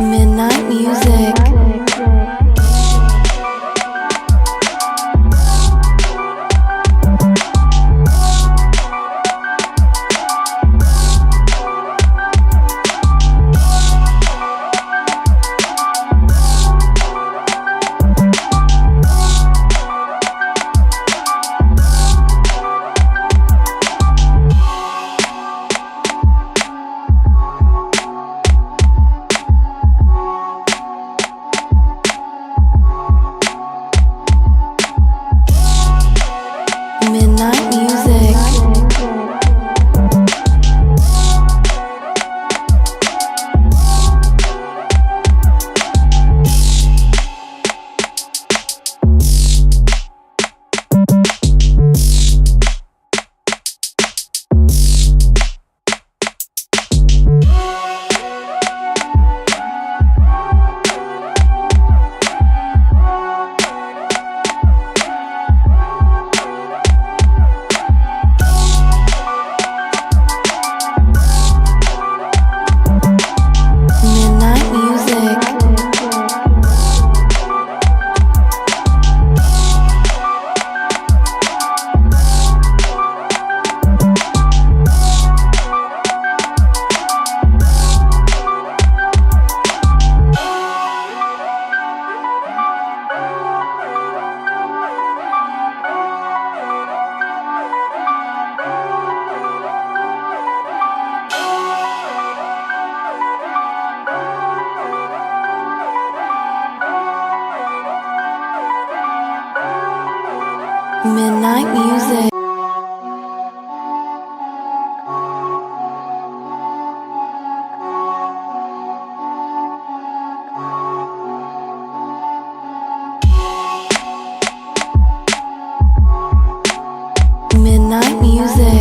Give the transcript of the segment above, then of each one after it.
Midnight music. Midnight music. Midnight music. Midnight music.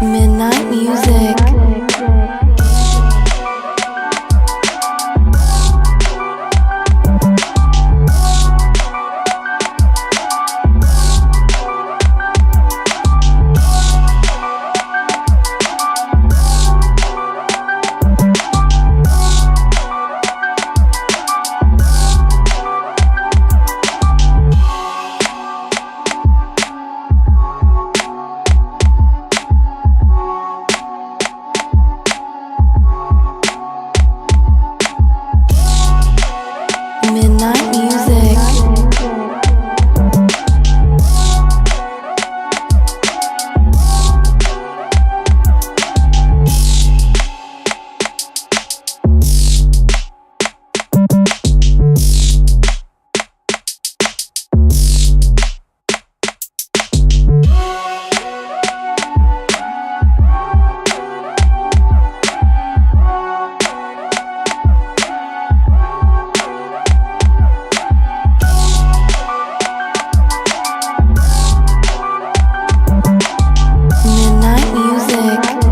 Midnight music. Midnight music.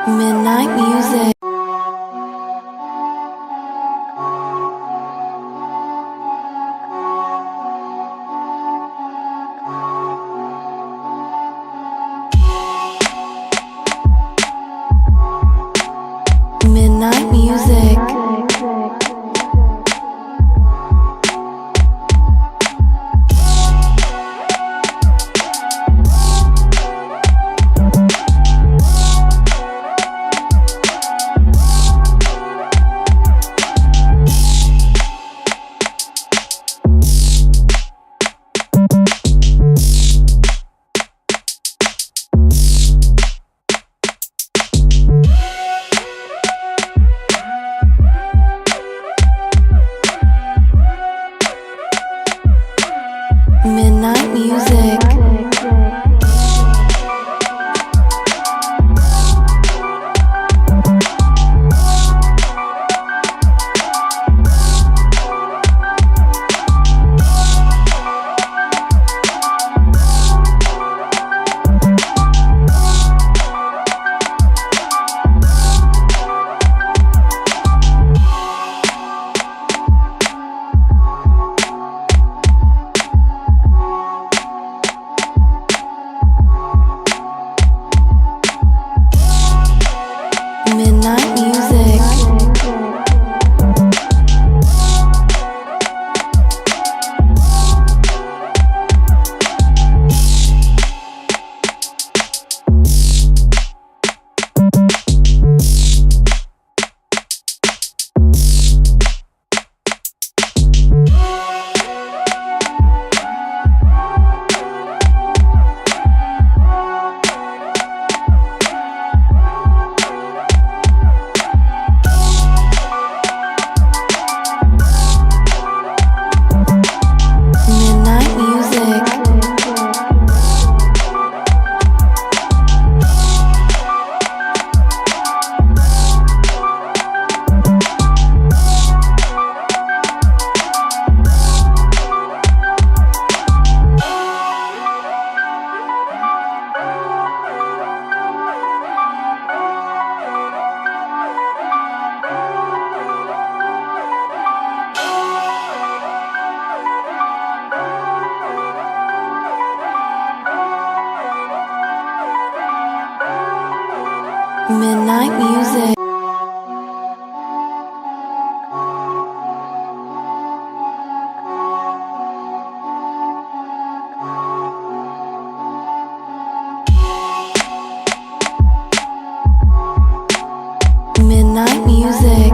Midnight music. Midnight music. Midnight music. Midnight music. Midnight music. Midnight music. Midnight music.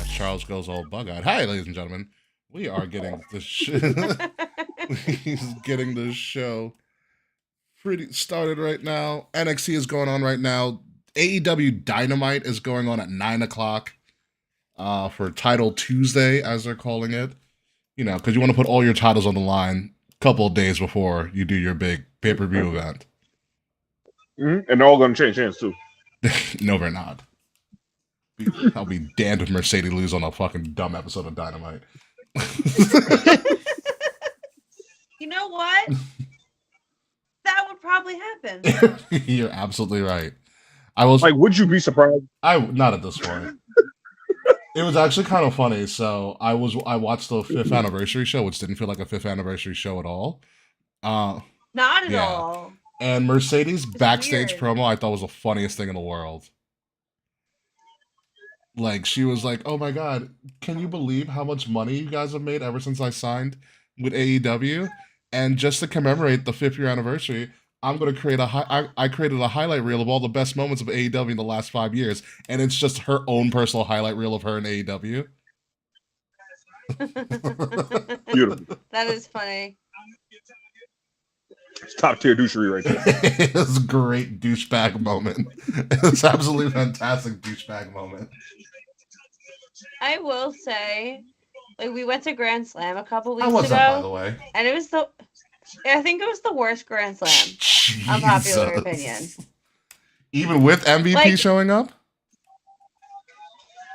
Charles goes all bug-eyed. Hi, ladies and gentlemen. We are getting the He's getting the show pretty started right now. NXT is going on right now. AEW Dynamite is going on at 9 o'clock for Title Tuesday, as they're calling it. You know, because you want to put all your titles on the line a couple of days before you do your big pay-per-view event. Mm-hmm. And they're all going to change hands, too. No, they're not. I'll be damned if Mercedes lose on a fucking dumb episode of Dynamite. You know what? That would probably happen. You're absolutely right. I was Like, would you be surprised? not at this point. It was actually kind of funny. So I watched the 5th anniversary show, which didn't feel like a 5th anniversary show at all. Not at Yeah. all. And Mercedes' backstage weird. promo, I thought was the funniest thing in the world. Like, she was like, "Oh my god, can you believe how much money you guys have made ever since I signed with AEW? And just to commemorate the 5th year anniversary, I'm gonna create I created a highlight reel of all the best moments of AEW in the last 5 years, and it's just her own personal highlight reel of her in AEW." Beautiful. That is funny. It's top tier douchery right there. It was a great douchebag moment. It was absolutely fantastic douchebag moment. I will say, like, we went to Grand Slam a couple How weeks was that, by ago, the way? and I think it was the worst Grand Slam. Unpopular Jesus. opinion. Even with MVP Like- showing up?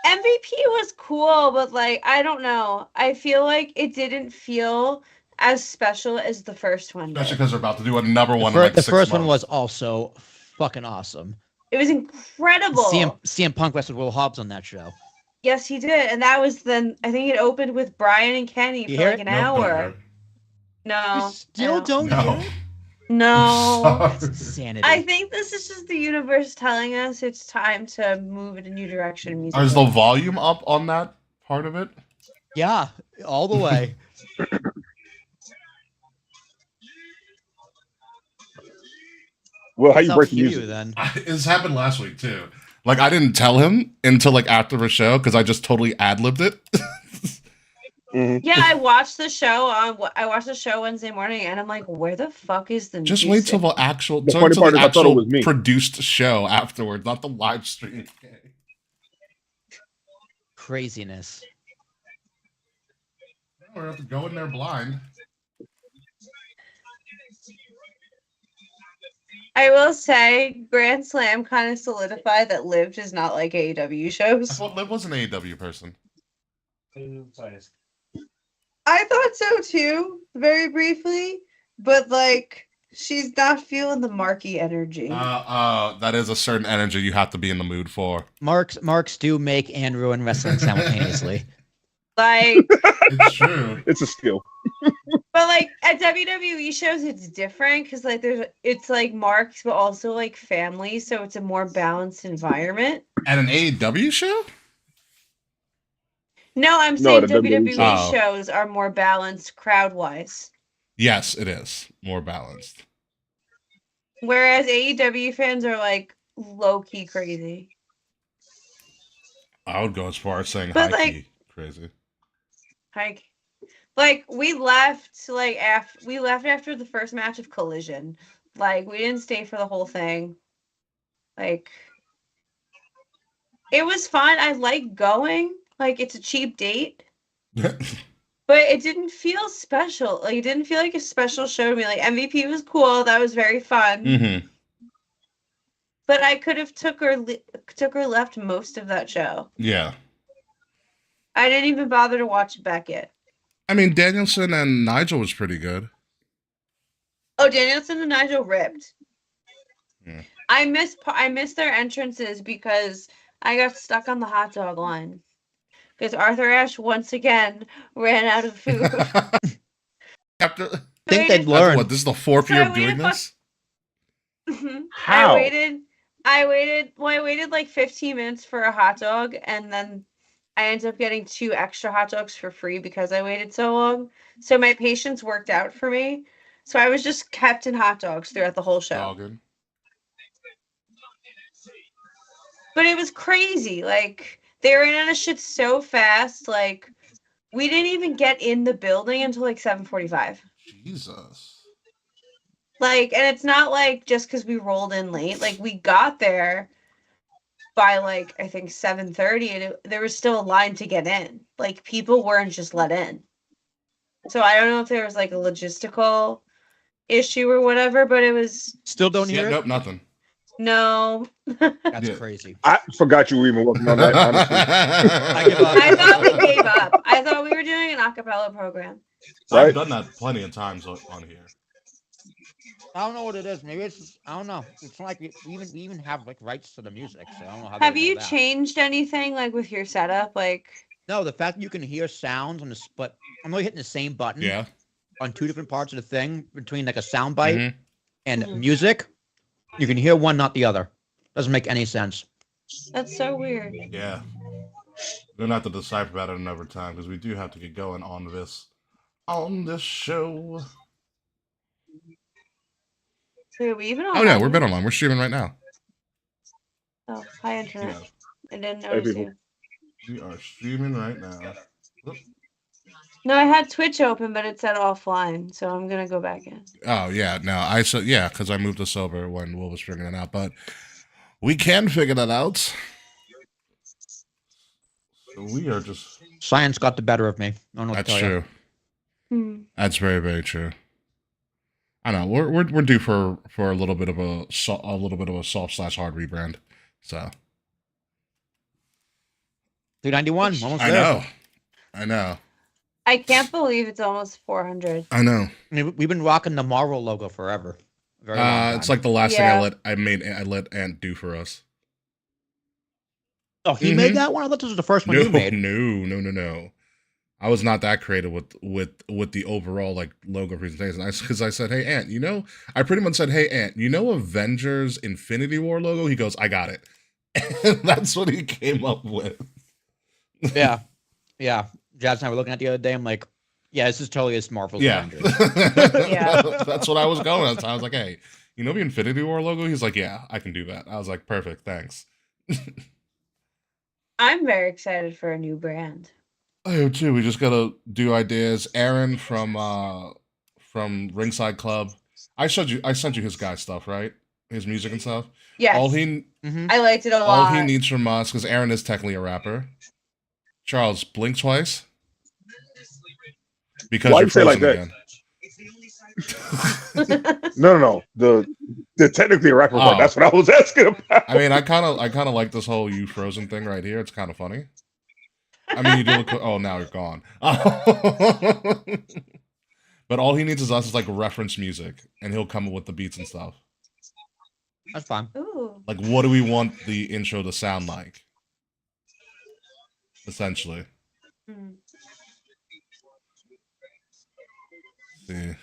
MVP was cool, but like, I don't know. I feel like it didn't feel as special as the first one Especially did. because they're about to do another one in The like 6 first one months. was also fucking awesome. It was incredible. CM Punk wrestled Will Hobbs on that show. Yes, he did, and that was then. I think it opened with Brian and Kenny You for hear like it? an Nope, don't hour. hear No, You still no. don't No. hear it? No. That's insanity. I think this is just the universe telling us it's time to move in a new direction musically. Is the volume up on that part of it? Yeah, all the way. Well, how you It's break up the to music? you then. This happened last week too. Like I didn't tell him until like after the show because I just totally ad-libbed it. Yeah, I watched the show Wednesday morning, and I'm like, where the fuck is the Just music? wait till the actual, The till funny part the is I thought it actual was me. produced show afterwards, not the live stream. Craziness. We're have to go in there blind. I will say, Grand Slam kind of solidified that Liv is not like AEW I shows. thought Liv was an AEW person. I thought so too, very briefly, but like she's not feeling the Marky energy. That is a certain energy you have to be in the mood for. Marks do make and ruin wrestling simultaneously. Like, It's true. It's a skill. but like at WWE shows, it's different because like it's like marks, but also like family, so it's a more balanced environment. At an AEW show? No, I'm No, saying the WWE WWE show. shows are more balanced crowd wise, Yes, it is more balanced. whereas AEW fans are like low key crazy. I would go as far as saying But, high like- key crazy. Like we left after the first match of Collision. Like we didn't stay for the whole thing. Like it was fun. I like going. Like it's a cheap date, but it didn't feel special. Like it didn't feel like a special show to me. Like MVP was cool. That was very fun. Mm-hmm. But I could have took or left most of that show. Yeah. I didn't even bother to watch Beckett. I mean, Danielson and Nigel was pretty good. Oh, Danielson and Nigel ripped. Yeah. I miss their entrances because I got stuck on the hot dog line. Because Arthur Ashe once again ran out of food. After, I think they'd after learn. what? This is the fourth So year I of doing waited this? How? I waited like 15 minutes for a hot dog, and then I ended up getting 2 extra hot dogs for free because I waited so long. So my patience worked out for me. So I was just kept in hot dogs throughout the whole show. Dogging. But it was crazy. Like they ran out of shit so fast. Like we didn't even get in the building until like 7:45. Jesus. Like, and it's not like just because we rolled in late. Like we got there by like I think 7:30, and there was still a line to get in. Like people weren't just let in. So I don't know if there was like a logistical issue or whatever, but it was Still don't Yeah, hear it? nope, nothing. no. That's Yeah. crazy. I forgot you were even working on that, honestly. I give up. I thought we gave up. I thought we were doing an a cappella program. I've Right? done that plenty of times on here. I don't know what it is. Maybe it's just, I don't know. It's not like we even have like rights to the music, so I don't know how. Have they know you that. changed anything like with your setup? Like No, the fact that you can hear sounds on the but I'm only hitting the same button Yeah. on 2 different parts of the thing between like a sound bite Mhm. and Mhm. music. You can hear one, not the other. Doesn't make any sense. that's so weird. Yeah. We're gonna have to decipher about it another time because we do have to get going on this show. So are we even on? Oh yeah, we're audio? been online. We're streaming right now. Oh, hi internet. Yeah. I didn't Hey, notice people. you. We are streaming right now. Oop. No, I had Twitch open, but it said offline, so I'm gonna go back in. Oh yeah, no, I said yeah because I moved us over when Will was figuring it out, but we can figure that out. So we are just. Science got the better of me. I don't know what That's to tell you. true. Hmm. That's very very true. I know we're due for a little bit of a soft / hard rebrand. So 391. Almost I there. know. I can't believe it's almost 400. I know. I mean, we've been rocking the Marvel logo forever. Very long time. It's like the last Yeah. thing I let Ant do for us. Oh, he made that one. I thought this was the first one No, you made. no. I was not that creative with the overall like logo presentation. Because I said, hey Ant, I pretty much said, hey Ant, Avengers Infinity War logo? He goes, I got it. And that's what he came up with. Yeah. Jazz and I were looking at the other day. I'm like, yeah, this is totally a Marvel's Yeah. Avengers. Yeah. That's what I was going at. I was like, hey, the Infinity War logo? He's like, yeah, I can do that. I was like, perfect, thanks. I'm very excited for a new brand. I am too. We just gotta do ideas. Aaron from Ringside Club. I sent you his guy stuff, right? His music and stuff. All Yes, he Mm-hmm. I liked it a all he lot. needs from us, because Aaron is technically a rapper. Charles, blink twice because Why you're you say it like frozen that? again. No. The technically a rapper part. Oh. That's what I was asking about. I mean, I kind of like this whole you frozen thing right here. It's kind of funny. I mean, you do look. Oh, now you're gone. But all he needs is us is like reference music, and he'll come up with the beats and stuff. That's fine. Ooh. Like, what do we want the intro to sound like? Essentially. Hmm. See.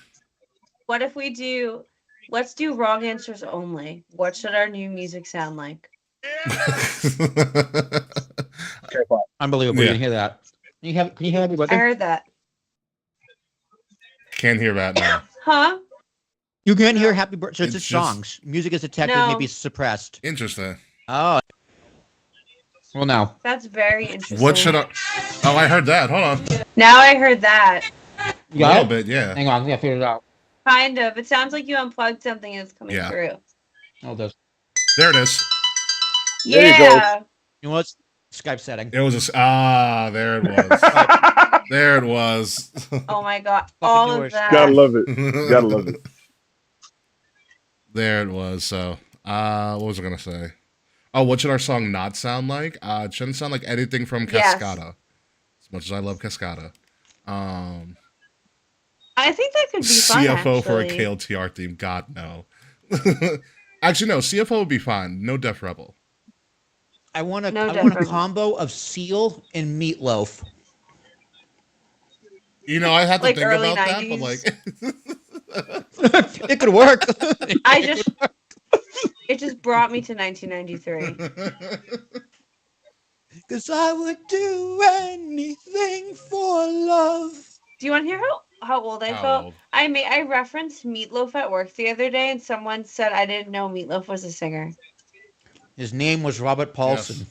What if we do? Let's do wrong answers only. What should our new music sound like? Okay, fine. Unbelievable. Yeah. You didn't hear that. Can you hear Happy I Birthday? heard that. Can't hear that now. Huh? You can't hear Happy Birthday. So it's It's just just- songs. Music is detected, No. maybe suppressed. Interesting. Oh. Well, no. That's very interesting. What should I? Oh, I heard that. Hold on. Now I heard that. A little bit, yeah. Hang on. I think I figured it out. Kind of. It sounds like you unplugged something and it's coming Yeah. through. Oh, this. There it is. There you go. Yeah. You know what's Skype setting? It was there it was. There it was. Oh my god. All of yours. that. Gotta love it. Gotta love it. There it was. So, what was I gonna say? Oh, what should our song not sound like? It shouldn't sound like anything from Yes. Cascada. As much as I love Cascada. I think that could be fun. CFO for a actually. KLTR theme. God no. Actually, no. CFO would be fine. No Def Rebel. I want No I want a different. combo of Seal and Meatloaf. You know, I had to Like think early about 90s? that, but like. It could work. It just brought me to 1993. Because I would do anything for love. Do you want to hear how old I How felt? old? I referenced Meatloaf at work the other day, and someone said I didn't know Meatloaf was a singer. His name was Robert Paulson.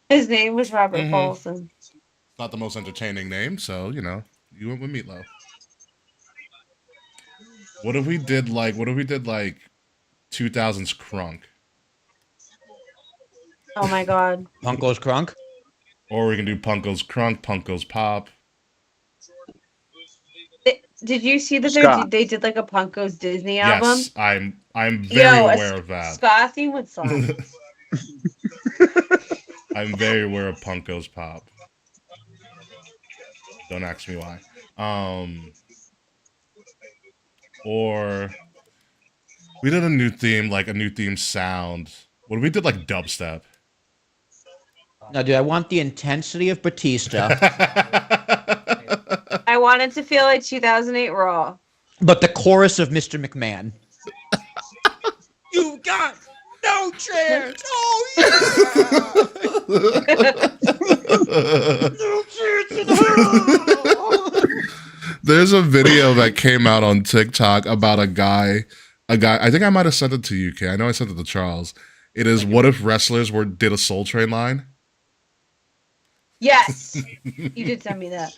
His name was Robert Mhm. Paulson. Not the most entertaining name, so you know, you went with Meatloaf. What if we did like 2000s crunk? Oh my god. Punko's Crunk. Or we can do Punko's crunk, Punko's pop. Did you see that Scott. they did like a Punko's Disney album? Yes, I'm very Yo, aware of that. Scott theme with songs. I'm very aware of Punko's pop. Don't ask me why. Or we did a new theme sound. What if we did like dubstep? Now, dude, I want the intensity of Batista, I wanted to feel like 2008 Raw. but the chorus of Mr. McMahon. You got no chance. Oh, yeah. There's a video that came out on TikTok about a guy. I think I might have sent it to you, Kay. I know I sent it to Charles. It is what if wrestlers did a Soul Train line? Yes. You did send me that.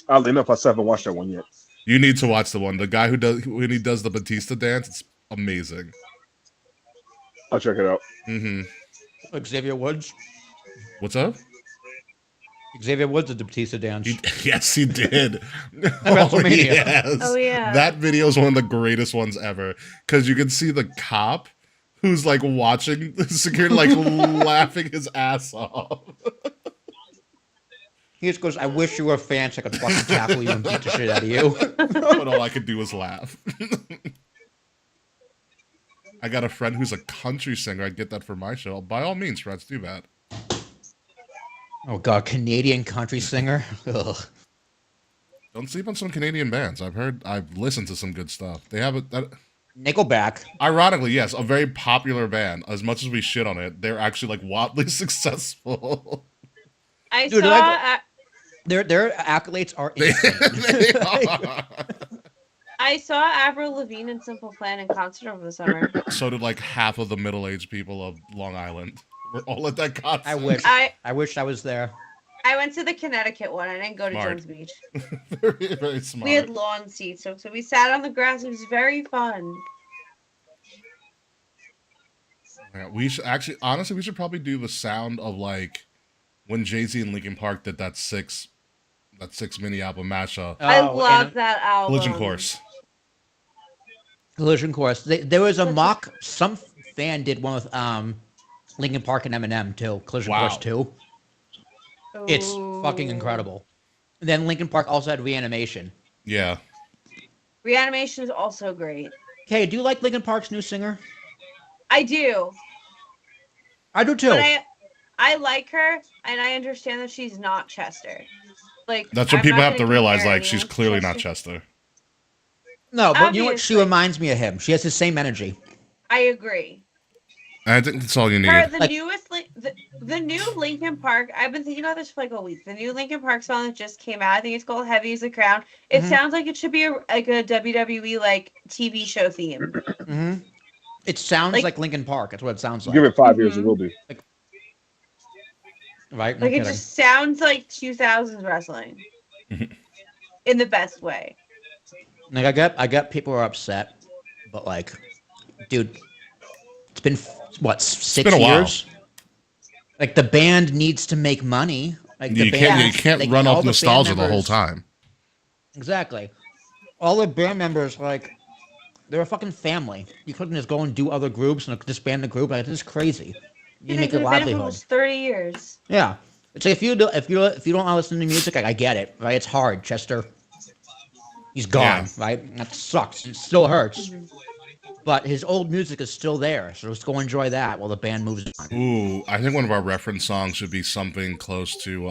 Oddly enough, I still haven't watched that one yet. You need to watch the one. The guy when he does the Batista dance, it's amazing. I'll check it out. Mm-hmm. Xavier Woods. What's up? Xavier Woods did the Batista dance. Yes, he did. WrestleMania. Yes. Oh, yeah. That video is one of the greatest ones ever because you can see the cop who's like watching the security, like laughing his ass off. He just goes, I wish you were a fan so I could fucking tackle you and beat the shit out of you. But all I could do was laugh. I got a friend who's a country singer. I'd get that for my show. By all means, friends, do that. Oh, God, Canadian country singer? Ugh. Don't sleep on some Canadian bands. I've listened to some good stuff. They have Nickelback. ironically, yes, a very popular band. As much as we shit on it, they're actually like wildly successful. I Dude, saw Their accolades are They insane. are. I saw Avril Lavigne and Simple Plan in concert over the summer. So did like half of the middle-aged people of Long Island. We're all at that concert. I wish I was there. I went to the Connecticut one. I didn't go to Smart. Jones Beach. Very, very We smart. had lawn seats, so we sat on the grass. It was very fun. Yeah, we should actually, honestly, we should probably do the sound of like when Jay-Z and Linkin Park did that six mini album mashup. I Oh, love and that album. Collision Course. Collision Course. There was a Such a- mock. Some fan did one with Linkin Park and Eminem too. Collision Wow. Course 2. It's fucking Ooh. incredible. And then Linkin Park also had Reanimation. Yeah. Reanimation is also great. Okay, do you like Linkin Park's new singer? I do, I do too. but I like her, and I understand that she's not Chester. Like That's what I'm people not have to gonna realize. compare Like, she's anyone to clearly not Chester. Chester. No, but you know what? She Obviously. reminds me of him. She has the same energy. I agree. And I think that's all you need. Her, the Like- newest, the new Linkin Park. I've been thinking about this for like a week. The new Linkin Park song that just came out. I think it's called "Heavy as a Crown." It Mhm. sounds like it should be like a WWE like TV show theme. hmm It sounds Like- like Linkin Park. That's what it sounds like. Give it 5 years, it Mhm. will be. Right? No Like it kidding. just sounds like 2000s wrestling, in the best way. Like I get people who are upset, but like, dude, it's been what 6 been a while. years? Like the band needs to make money. Like the You band, can't like, run all off the band nostalgia the whole members- time. Exactly. All the band members, like, they're a fucking family. You couldn't just go and do other groups and disband the group. Like, this is crazy. You They make could your have been for livelihood. almost 30 years. Yeah. It's like if you don't want to listen to music, like, I get it, right? It's hard, Chester. He's gone, right? That sucks. It still hurts. But his old music is still there, so let's go enjoy that while the band moves on. Ooh, I think one of our reference songs should be something close to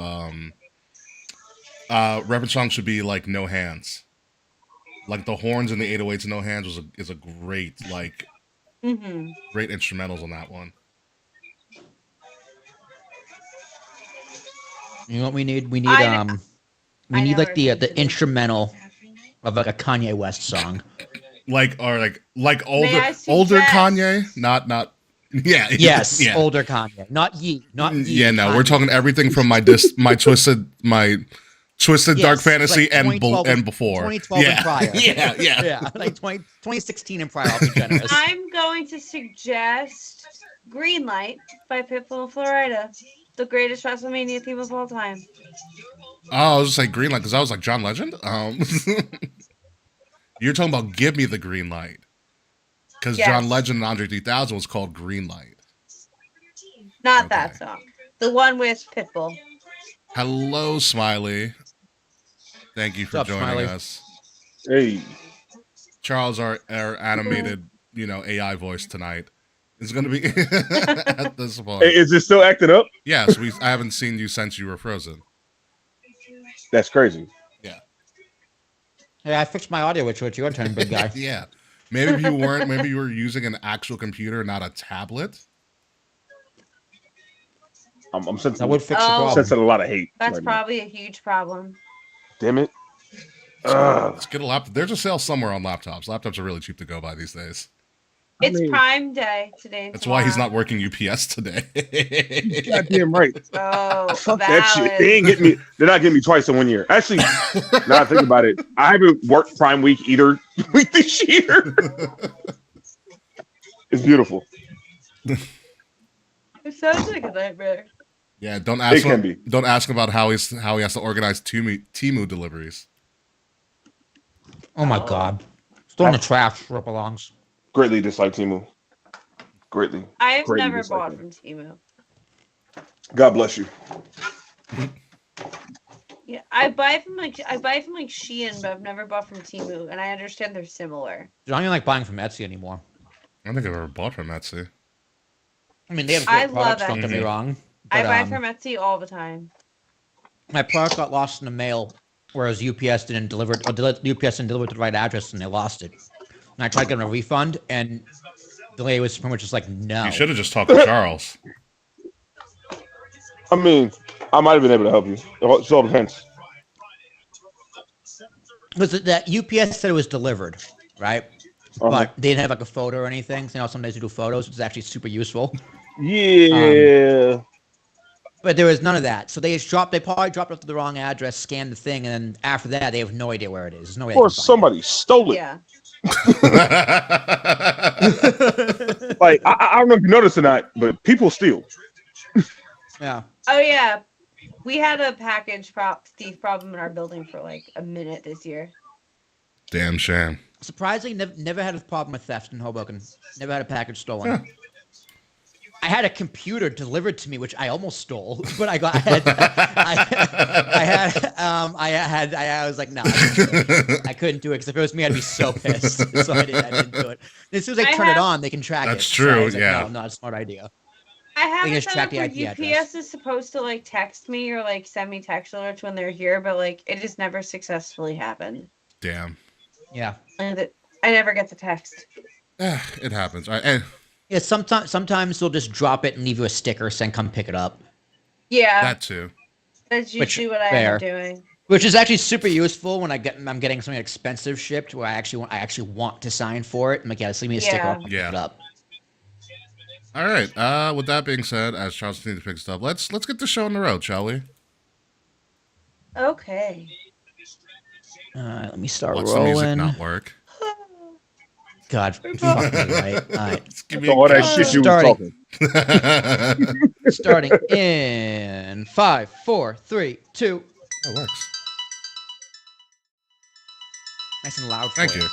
reference song should be like No Hands. Like the horns and the 808s in No Hands is a great Mm-hmm. great instrumentals on that one. You know what we need? We need I we need know like what the you're thinking. instrumental of like a Kanye West song. Like older I older suggest- Kanye, not yeah. Yes, yeah. older Kanye, not Yeet, not Yeet. Yeah, no, we're Kanye. talking everything from my twisted Yes, dark fantasy like 2012 and before. 2012 yeah. and prior. yeah. Yeah, like 2016 and prior. I'll be generous. I'm going to suggest Green Light by Pitbull and Florida, the greatest WrestleMania theme of all time. Oh, I was just like green light because I was like John Legend. You're talking about Give Me the Green Light because Yes. John Legend and Andre 3000 was called Green Light. Not Okay. that song. The one with Pitbull. Hello, Smiley. Thank you for What's up, joining Smiley? us. Hey, Charles, our animated, AI voice tonight is going to be at this point. hey, is it still acting up? Yes, I haven't seen you since you were frozen. That's crazy. Hey, I fixed my audio, which was your turn, big guy. Yeah. Maybe if you weren't, maybe you were using an actual computer, not a tablet. I'm That sensing, would fix the Oh. problem. sensing a lot of hate. That's right now. probably a huge problem. Damn it. Ugh. Let's get a laptop. There's a sale somewhere on laptops. Laptops are really cheap to go buy these days. I It's mean- Prime Day today. And That's why he's tomorrow. not working UPS today. Goddamn right. Oh, Fuck that shit. valid. They ain't getting me. They're not getting me twice in 1 year. Actually, now I think about it, I haven't worked Prime Week either week this year. It's beautiful. It sounds like a nightmare. Yeah, don't It ask can him. be. Don't ask him about how he has to organize Temu deliveries. Oh my god. Still in the trash where it belongs. Greatly dislike Timu. Greatly. I've Great never dislike bought him. from Temu. God bless you. Yeah, I buy from like Shein, but I've never bought from Temu, and I understand they're similar. Dude, I don't even like buying from Etsy anymore. I don't think I've ever bought from Etsy. I mean, they have I great love products, don't get me Etsy. wrong. I but, buy from Etsy all the time. my product got lost in the mail, whereas UPS didn't deliver it, UPS didn't deliver it to the right address, and they lost it. And I tried getting a refund, and the lady was pretty much just like, no. You should have just talked to Charles. I mean, I might have been able to help you. It all depends. Was it that UPS said it was delivered, right? Uh-huh. But they didn't have like a photo or anything. So, sometimes you do photos, which is actually super useful. Yeah. But But there was none of that. So they probably dropped off to the wrong address, scanned the thing, and then after that, they have no idea where it is. There's no way they Or can find somebody stole it. Yeah. it. Like I don't know if you noticed or not, but people steal. Yeah. Oh yeah. We had a thief problem in our building for like a minute this year. Damn shame. Surprisingly, never had a problem with theft in Hoboken. Never had a package stolen. I had a computer delivered to me, which I almost stole, but I was like, no, I couldn't do it because if it was me, I'd be so pissed. So I didn't do it. And as soon as I turn it on, they can track it. That's true. So I was like, yeah. No, not a smart idea. I have They it just set track up the where IP UPS address. is supposed to like text me or like send me text alerts when they're here, but like it just never successfully happened. Damn. Yeah. And I never get the text. It happens. All right. And Yeah. Sometimes they'll just drop it and leave you a sticker saying come pick it up, Yeah, that too. that's which- usually what I fair. end up doing. which is actually super useful when I'm getting something expensive shipped where I actually want to sign for it. I'm like, yeah, just leave me a sticker. Yeah. I'll pick it up. All right. With that being said, as Charles needs to pick stuff, let's get the show on the road, shall we? Okay. Let me start Watch the music rolling. not work. God, fuck me, right? All right. Just give me So a all that count. shit you was Starting. talking. Starting in 5, 4, 3, 2. That works. Nice and loud. For Thank you.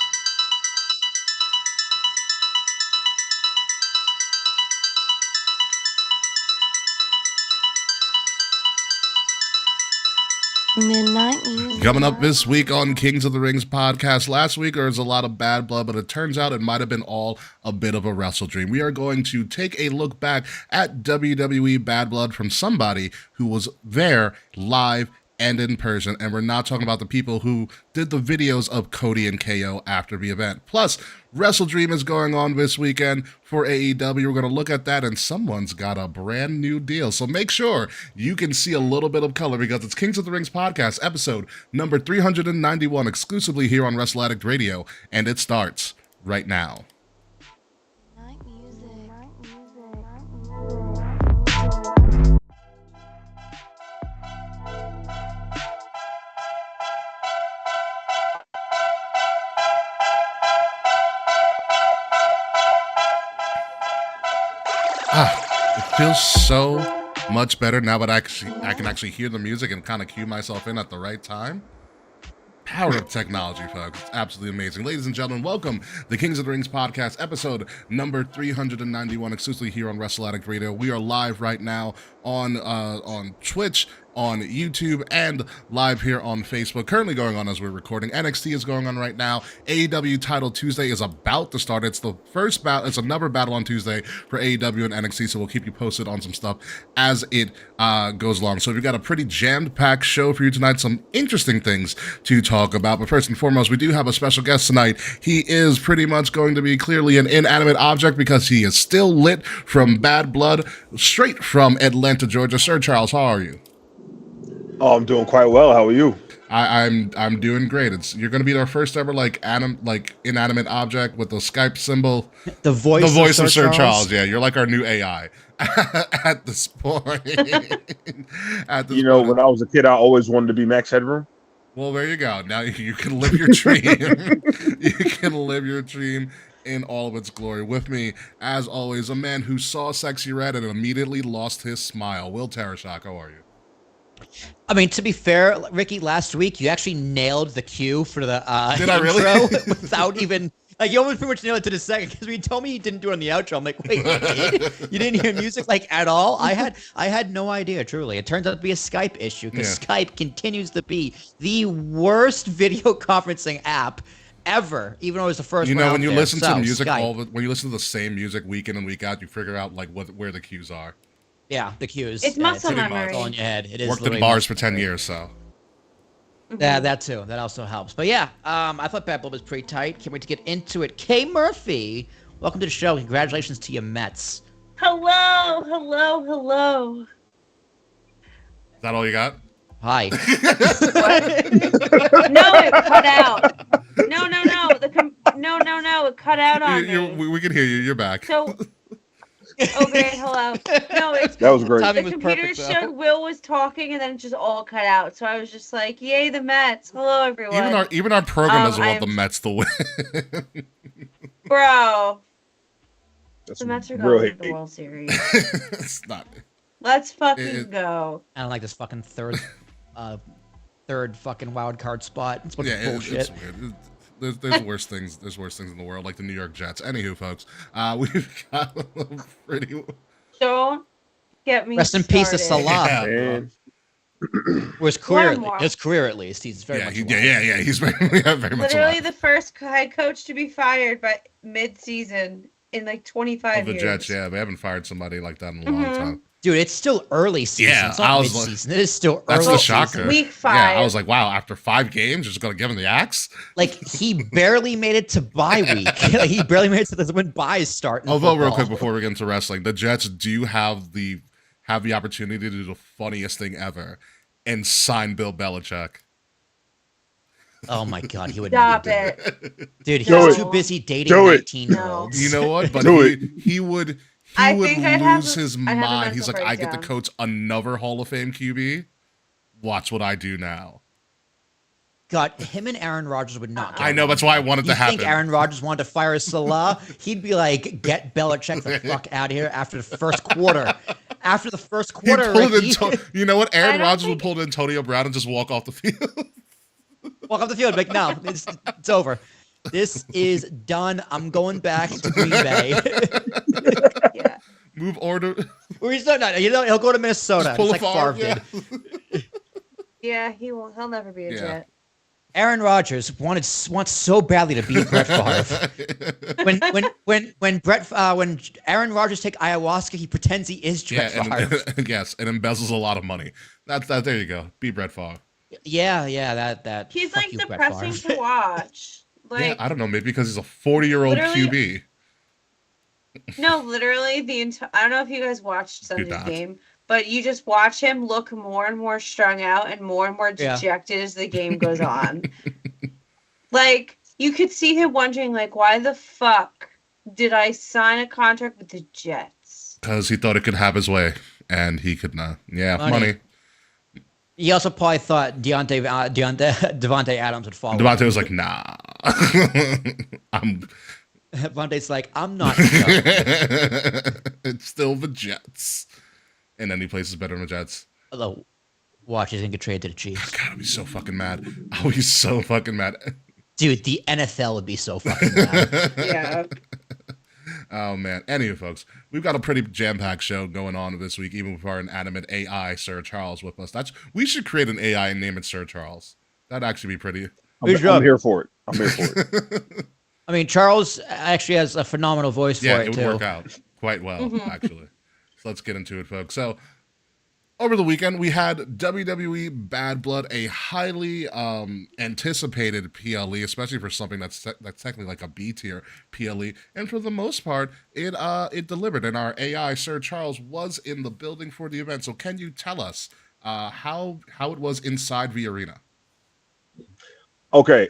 Midnight music. Coming up this week on Kings of the Rings podcast. Last week there was a lot of bad blood, but it turns out it might have been all a bit of a wrestle dream. We are going to take a look back at WWE Bad Blood from somebody who was there live and in person, and we're not talking about the people who did the videos of Cody and KO after the event. Plus, Wrestle Dream is going on this weekend for AEW. We're going to look at that, and someone's got a brand new deal. So make sure you can see a little bit of color because it's Kings of the Rings podcast, episode number 391, exclusively here on Wrestle Addict Radio, and it starts right now. Night music. It feels so much better now that I can actually hear the music and kind of cue myself in at the right time. Power of technology, folks. It's absolutely amazing. Ladies and gentlemen, welcome the Kings of the Rings podcast, episode number 391, exclusively here on Wrestle Addict Radio. We are live right now on Twitch, on YouTube, and live here on Facebook. Currently going on as we're recording. NXT is going on right now. AEW Title Tuesday is about to start. It's the first battle. It's another battle on Tuesday for AEW and NXT, so we'll keep you posted on some stuff as it goes along. So we've got a pretty jammed-packed show for you tonight. Some interesting things to talk about. But first and foremost, we do have a special guest tonight. He is pretty much going to be clearly an inanimate object because he is still lit from Bad Blood, straight from Atlanta, Georgia. Sir Charles, how are you? Oh, I'm doing quite well. How are you? I'm doing great. You're gonna be our first ever inanimate object with the Skype symbol. The voice of Sir Charles. Yeah, you're like our new AI at this point. You know, when I was a kid, I always wanted to be Max Headroom. Well, there you go. Now you can live your dream. You can live your dream in all of its glory. With me, as always, a man who saw Sexy Red and immediately lost his smile. Will Tarashak, how are you? I mean, to be fair, Ricky, last week you actually nailed the cue for the Did I really? intro without even you almost pretty much nailed it to the second because when you told me you didn't do it on the outro, I'm like, wait, you did? You didn't hear music at all? I had no idea. Truly, it turns out to be a Skype issue because Skype continues to be the worst video conferencing app ever, even though it was the first. You know, when you listen to music Skype. when you listen to the same music week in and week out, you figure out where the cues are. Yeah, the cues. It's muscle pretty much. memory. It's all in your head. It is. Worked in literally bars for muscle 10 memory. years, so. Yeah, that too. That also helps. But yeah, I thought Bad Blood was pretty tight. Can't wait to get into it. Kay Murphy, welcome to the show. Congratulations to your Mets. Hello, hello, hello. Is that all you got? Hi. No, it cut out. No. No, it cut out on me. We can hear you. You're back. So Okay, hello. No, it's That was great. the Timing was computer perfect, though. showed Will was talking and then it just all cut out. So I was just like, "Yay, the Mets! Hello, everyone." Even our program doesn't want the I'm- Mets to win. Bro, That's the Mets are real going to the hate. World Series. It's not. Let's fucking It- go. I don't like this fucking third fucking wild card spot. It's fucking Yeah, bullshit. it's weird. There's worse things. There's worse things in the world, like the New York Jets. Anywho, folks, we've got a pretty. Don't get me Rest in peace to started. Salah. Yeah, Man, Or his career, One more. his career at least. He's very yeah, much he, alive. yeah. He's very much Literally alive. the first head coach to be fired by mid-season in like 25 Of the years. Jets, yeah, they haven't fired somebody like that in a long Mhm. time. Dude, it's still early season. Yeah, it's I not was like- mid-season. It is still That's early the season. shocker. Week Yeah, 5. I was like, wow, after 5 games, you're just gonna give him the axe. Like, he barely made it to bye week. Like, he barely made it to when byes start. in Although, real football. quick before we get into wrestling, the Jets do have the opportunity to do the funniest thing ever and sign Bill Belichick. Oh my god, he would Stop never do it. Dude, Do he's it. too busy dating Do it. 19-year-olds. You know what? But Do he would I would think I'd have lose a- his I'd have a mind. mental He's like, I get to breakdown. coach another Hall of Fame QB. Watch what I do now. God, him and Aaron Rodgers would not. get I know, along. that's why I wanted You to happen. think Aaron Rodgers wanted to fire Salah? He'd be like, "Get Belichick the fuck out of here!" After the first quarter. After the first He quarter, pulled Ricky, you know what? I Aaron don't Rodgers think- would pull Antonio Brown and just walk off the field. walk off the field. Like, no, it's over. This is done. I'm going back to Green Bay. Yeah. Move order. Or he's not. No, he'll go to Minnesota. Just pull It's a like Favre, Favre did. Yeah, he won't. He'll never be a Yeah. Jet. Aaron Rodgers wants so badly to beat Brett Favre. When Aaron Rodgers take ayahuasca, he pretends he is Yeah, Brett Favre. and yes, and embezzles a lot of money. That's that. There you go. Be Brett Favre. Yeah, that. He's fuck like you, Brett depressing Favre. to watch. Like, Yeah, I don't know. Maybe because he's a 40-year-old Literally- QB. no, literally the entire. I don't know if you guys watched Sunday's not. game, but you just watch him look more and more strung out and more Yeah. dejected as the game goes on. Like, you could see him wondering, like, why the fuck did I sign a contract with the Jets? Because he thought it could have his way, and he could not. Yeah, Money. money. He also probably thought Devontae Adams would follow. Devontae was like, nah. I'm. Devontae's like, I'm not. done. It's still the Jets. And any place is better than the Jets. Although, watch, he's gonna get traded to the Chiefs. God, I'll be so fucking mad. I'll be so fucking mad. Dude, the NFL would be so fucking mad. Yeah. Oh man. Anyway, folks, we've got a pretty jam-packed show going on this week, even with our inanimate AI, Sir Charles, with us. We should create an AI and name it Sir Charles. That'd actually be pretty. I'm here for it. I'm here for it. I mean, Charles actually has a phenomenal voice for Yeah, it it would too. work out quite well, Mhm. actually. So let's get into it, folks. So over the weekend, we had WWE Bad Blood, a highly anticipated PLE, especially for something that's technically like a B tier PLE. And for the most part, it delivered. And our AI, Sir Charles, was in the building for the event. So can you tell us how it was inside the arena? Okay,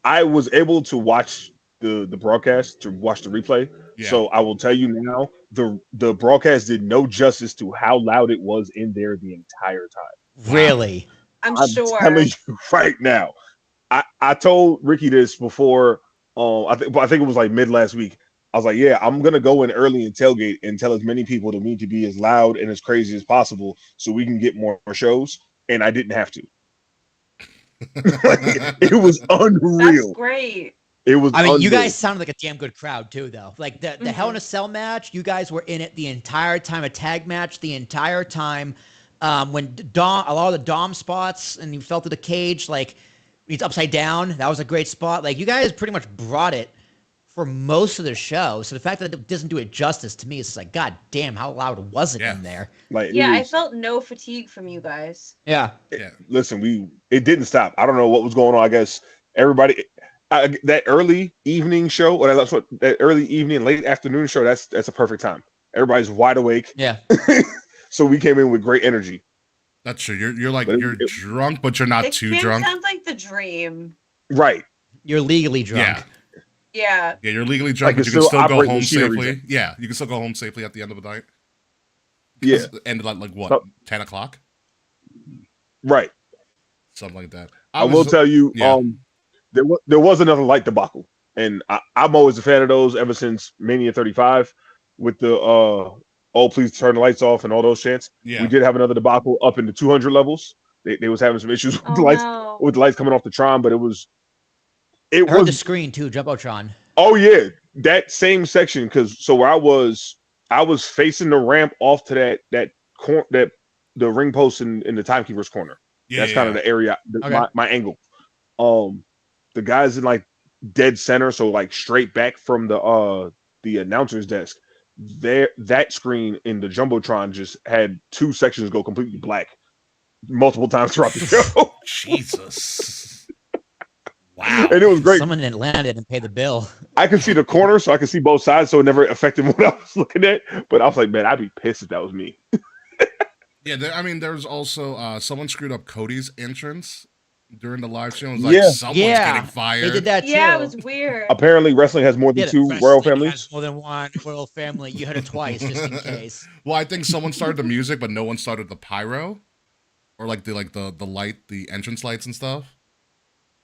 I was able to watch the broadcast, to watch the replay. Yeah. So I will tell you now, the broadcast did no justice to how loud it was in there the entire time. Really? I'm I'm sure. telling you right now. I told Ricky this before. I think it was like mid last week. I was like, yeah, I'm gonna go in early and tailgate and tell as many people to me to be as loud and as crazy as possible so we can get more shows. And I didn't have to. It was That's unreal. great. It was. I mean, you unreal. guys sounded like a damn good crowd too, though. Like the Hell in a Cell match, you guys were in it the entire time. A tag match the entire time. When Dom, a lot of the Dom spots, and you fell through the cage, like he's upside down. That was a great spot. Like you guys pretty much brought it for most of the show. So the fact that it doesn't do it justice to me is just like, God damn, how loud was it Yeah. in there? Like, it Yeah, I was- felt no fatigue from you guys. Yeah. Yeah. Listen, it didn't stop. I don't know what was going on. I guess everybody that early evening show, or that's what that early evening, late afternoon show. That's a perfect time. Everybody's wide awake, Yeah. so we came in with great energy. That's true. You're like, But you're drunk, but you're not It too can't drunk. sound like the dream. Right. You're legally drunk. Yeah. Yeah. Yeah, you're legally drunk, Like, but it's you can still still go operating home machinery. safely. Yeah, you can still go home safely at the end of the night. Yeah. 'Cause it ended at like what, So- 10 o'clock, Right. something like that. I will tell you, yeah, there was another light debacle, and I'm always a fan of those ever since Mania 35 with the oh please turn the lights off and all those chants. yeah. We did have another debacle up in the 200 levels. They was having some issues with Oh the lights no. with the lights coming off the Tron, but it I heard the was screen too, Jumbotron. oh yeah, that same section, because so where I was facing the ramp off to that the ring post in the timekeeper's corner. Yeah, That's kind of the area, Okay. my angle. The guys in like dead center, so like straight back from the announcer's desk. There, that screen in the jumbotron just had two sections go completely black multiple times throughout the show, Jesus. Wow. and it was great. Someone in Atlanta didn't pay the bill. I could see the corner, so I could see both sides, so it never affected what I was looking at. But I was like, man, I'd be pissed if that was me. Yeah, there's also someone screwed up Cody's entrance during the live show. It was like, Yeah. someone's Yeah, getting fired. They did that too. Yeah, it was weird. Apparently, wrestling has more than Yeah, two wrestling royal has families. more than one royal family. You heard it twice, just in case. Well, I think someone started the music, but no one started the pyro, or like the light, the entrance lights and stuff.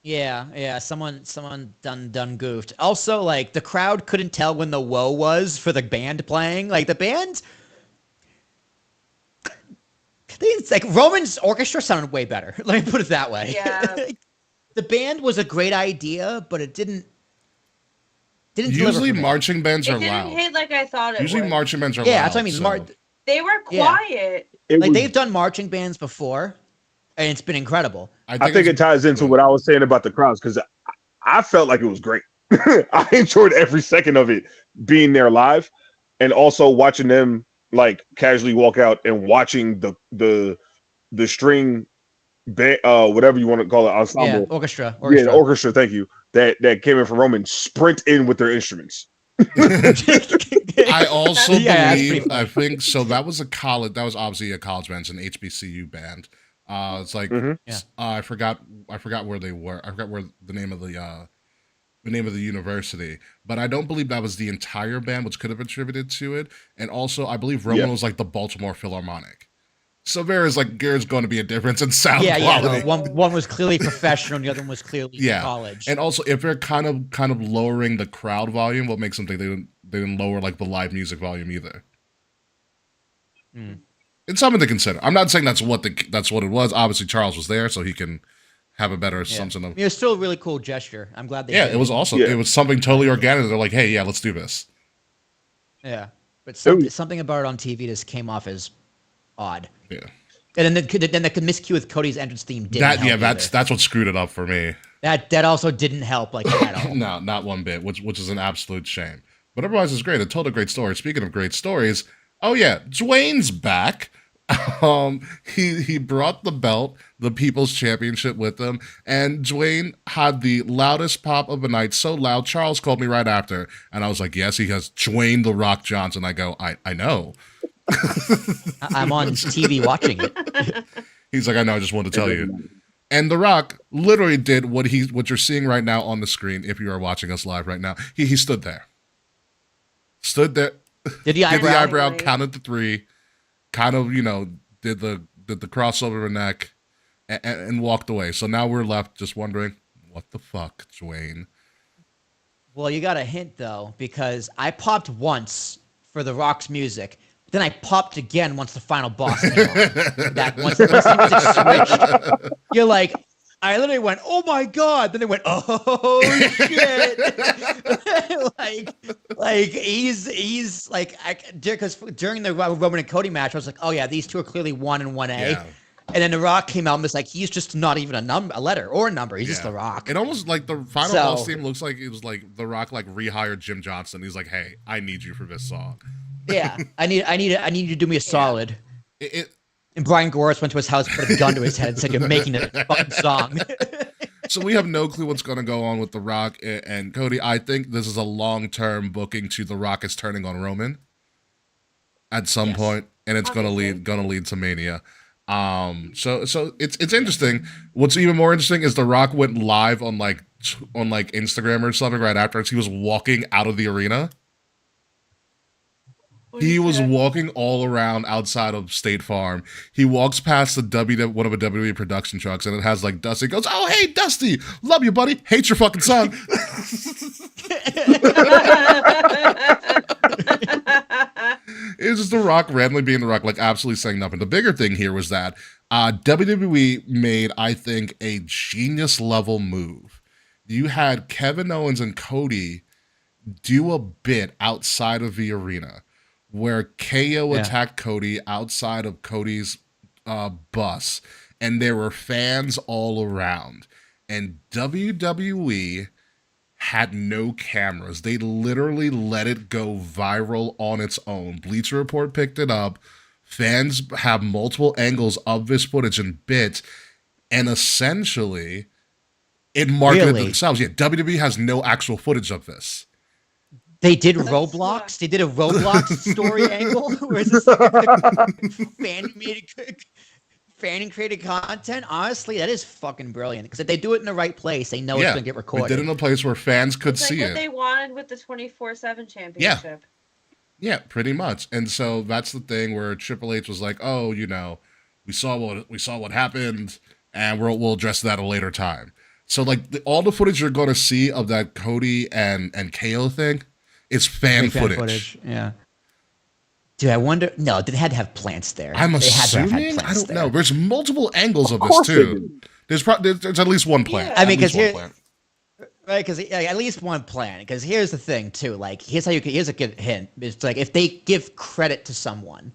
Yeah. Someone done goofed. Also, like the crowd couldn't tell when the whoa was for the band playing. Like the band, it's like Roman's orchestra sounded way better. Let me put it that way. Yeah. The band was a great idea, but it didn't deliver Usually for me. marching bands It are didn't loud. hit like I thought it Usually would. marching bands are loud. Yeah, that's what I mean. so- They were Yeah. quiet. It Like was- they've done marching bands before, and it's been incredible. I think it ties into what I was saying about the crowds, because I felt like it was great. I enjoyed every second of it being there live, and also watching them like casually walk out and watching the string band, whatever you want to call it, Yeah, ensemble. orchestra. Yeah, the orchestra. Thank you. That came in from Roman, sprint in with their instruments. I also Yeah, that's pretty believe, funny. I think so. That was obviously a college band, it's an HBCU band. It's like Mhm. Yeah. I forgot where they were. I forgot where the name of the university, but I don't believe that was the entire band, which could have attributed to it. And also, I believe Roman Yeah. was like the Baltimore Philharmonic. So there's going to be a difference in sound Yeah. quality. No, one was clearly professional, and the other one was clearly Yeah. college. And also, if they're kind of lowering the crowd volume, what makes them think they didn't lower like the live music volume either? Mm. It's something to consider. I'm not saying that's what it was. Obviously, Charles was there, so he can have a better Yeah. assumption of. It was still a really cool gesture. I'm glad they Yeah, did it was awesome. Yeah. It was something totally organic. They're like, hey, yeah, let's do this. Yeah, but was- something about it on TV just came off as odd. Yeah, And then the miscue with Cody's entrance theme didn't help either. that's what screwed it up for me. That also didn't help like at all. No, not one bit, which is an absolute shame. But otherwise, it's great. It told a great story. Speaking of great stories, oh yeah, Dwayne's back. He brought the belt, the People's Championship, with him, and Dwayne had the loudest pop of the night. So loud, Charles called me right after, and I was like, "Yes, he has Dwayne the Rock Johnson." I go, "I know." I'm on TV watching it. He's like, "I know. I just wanted to tell you." And The Rock literally did what you're seeing right now on the screen. If you are watching us live right now, he stood there, Did the did the eyebrow? eyebrow, Right. counted to 3, kind of did the cross over her neck, and walked away. So now we're left just wondering, what the fuck, Dwayne? Well, you got a hint though, because I popped once for the Rock's music. Then I popped again once the final boss came on. That once the music switched, you're like, I literally went, "Oh my god!" Then they went, "Oh shit!" like he's like, because during the Roman and Cody match, I was like, "Oh yeah, these two are clearly 1 and 1A." Yeah. And then The Rock came out and was like, "He's just not even a letter or a number. He's just Yeah. The Rock." It almost like the final So- boss theme looks like it was like The Rock like rehired Jim Johnson. He's like, "Hey, I need you for this song." Yeah, I need you to do me a solid. It And Brian Goris went to his house, put a gun to his head, and said, "You're making a fucking song." So we have no clue what's going to go on with The Rock and Cody. I think this is a long-term booking to The Rock is turning on Roman at some Yes. point, and it's going Obviously. to lead to Mania. So it's interesting. What's even more interesting is The Rock went live on like on like Instagram or something right afterwards. He was walking out of the arena. He was walking all around outside of State Farm. He walks past one of the WWE production trucks, and it has like Dusty. He goes, "Oh, hey, Dusty, love you, buddy. Hate your fucking son." It was just The Rock randomly being The Rock, like absolutely saying nothing. The bigger thing here was that WWE made, I think, a genius level move. You had Kevin Owens and Cody do a bit outside of the arena where KO attacked Cody outside of Cody's bus, and there were fans all around. And WWE had no cameras. They literally let it go viral on its own. Bleacher Report picked it up. Fans have multiple angles of this footage and bits, and essentially it marketed themselves. Yeah, WWE has no actual footage of this. They did Roblox. They did a Roblox story angle. Where it's like fan created content. Honestly, that is fucking brilliant. Because if they do it in the right place, they know it's gonna get recorded. They did it in a place where fans could see what it. They wanted with the 24/7 championship. Yeah, pretty much. And so that's the thing where Triple H was like, "Oh, we saw what happened, and we'll address that at a later time." So like all the footage you're going to see of that Cody and KO thing. It's fan footage. Yeah. Dude, I wonder. No, they had to have plants there. I'm assuming. I don't know. There's multiple angles of this too. There's at least one plant. I mean, because because at least one plant. Because here's the thing too. Like, here's a good hint. It's like if they give credit to someone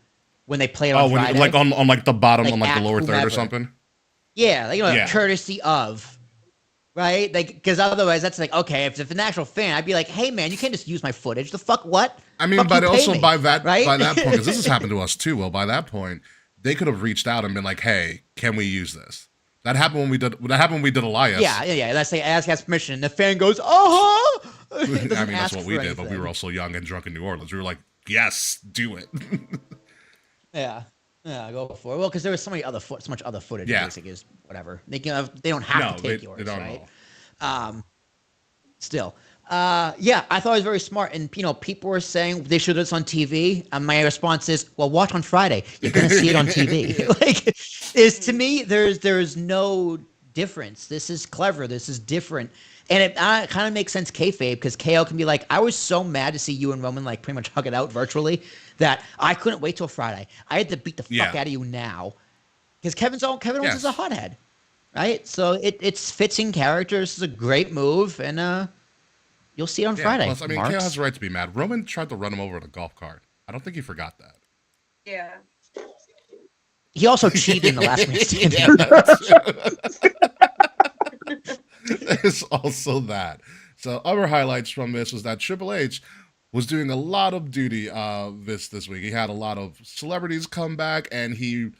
when they play it on Friday, like on like the bottom, on like the lower third or something. Yeah, like courtesy of. Right? Like, because otherwise that's like, okay, if an actual fan, I'd be like, hey man, you can't just use my footage. The fuck what? I mean, but also by that point, because this has happened to us too. Well, by that point, they could have reached out and been like, hey, can we use this? That happened when we did Elias. Yeah. Let's say ask permission. The fan goes, I mean, that's what we did, but we were also young and drunk in New Orleans. We were like, yes, do it. Yeah, go for it. Well, because there was so much other footage. Yeah. Basically, is whatever. They don't have to take yours, they don't right? Still, I thought it was very smart. And people were saying they should do this on TV. And my response is, well, watch on Friday. You're gonna see it on TV. To me, there's no difference. This is clever. This is different. And it kind of makes sense kayfabe because KO can be like, I was so mad to see you and Roman like pretty much hug it out virtually that I couldn't wait till Friday. I had to beat the fuck out of you now because Kevin Owens is a hothead, right? So it's fits in character. This is a great move, and you'll see it on Friday. Plus, I mean, KO has the right to be mad. Roman tried to run him over in a golf cart. I don't think he forgot that. Yeah. He also cheated in the last man standing. There's also that. So other highlights from this was that Triple H was doing a lot of duty this week. He had a lot of celebrities come back, and he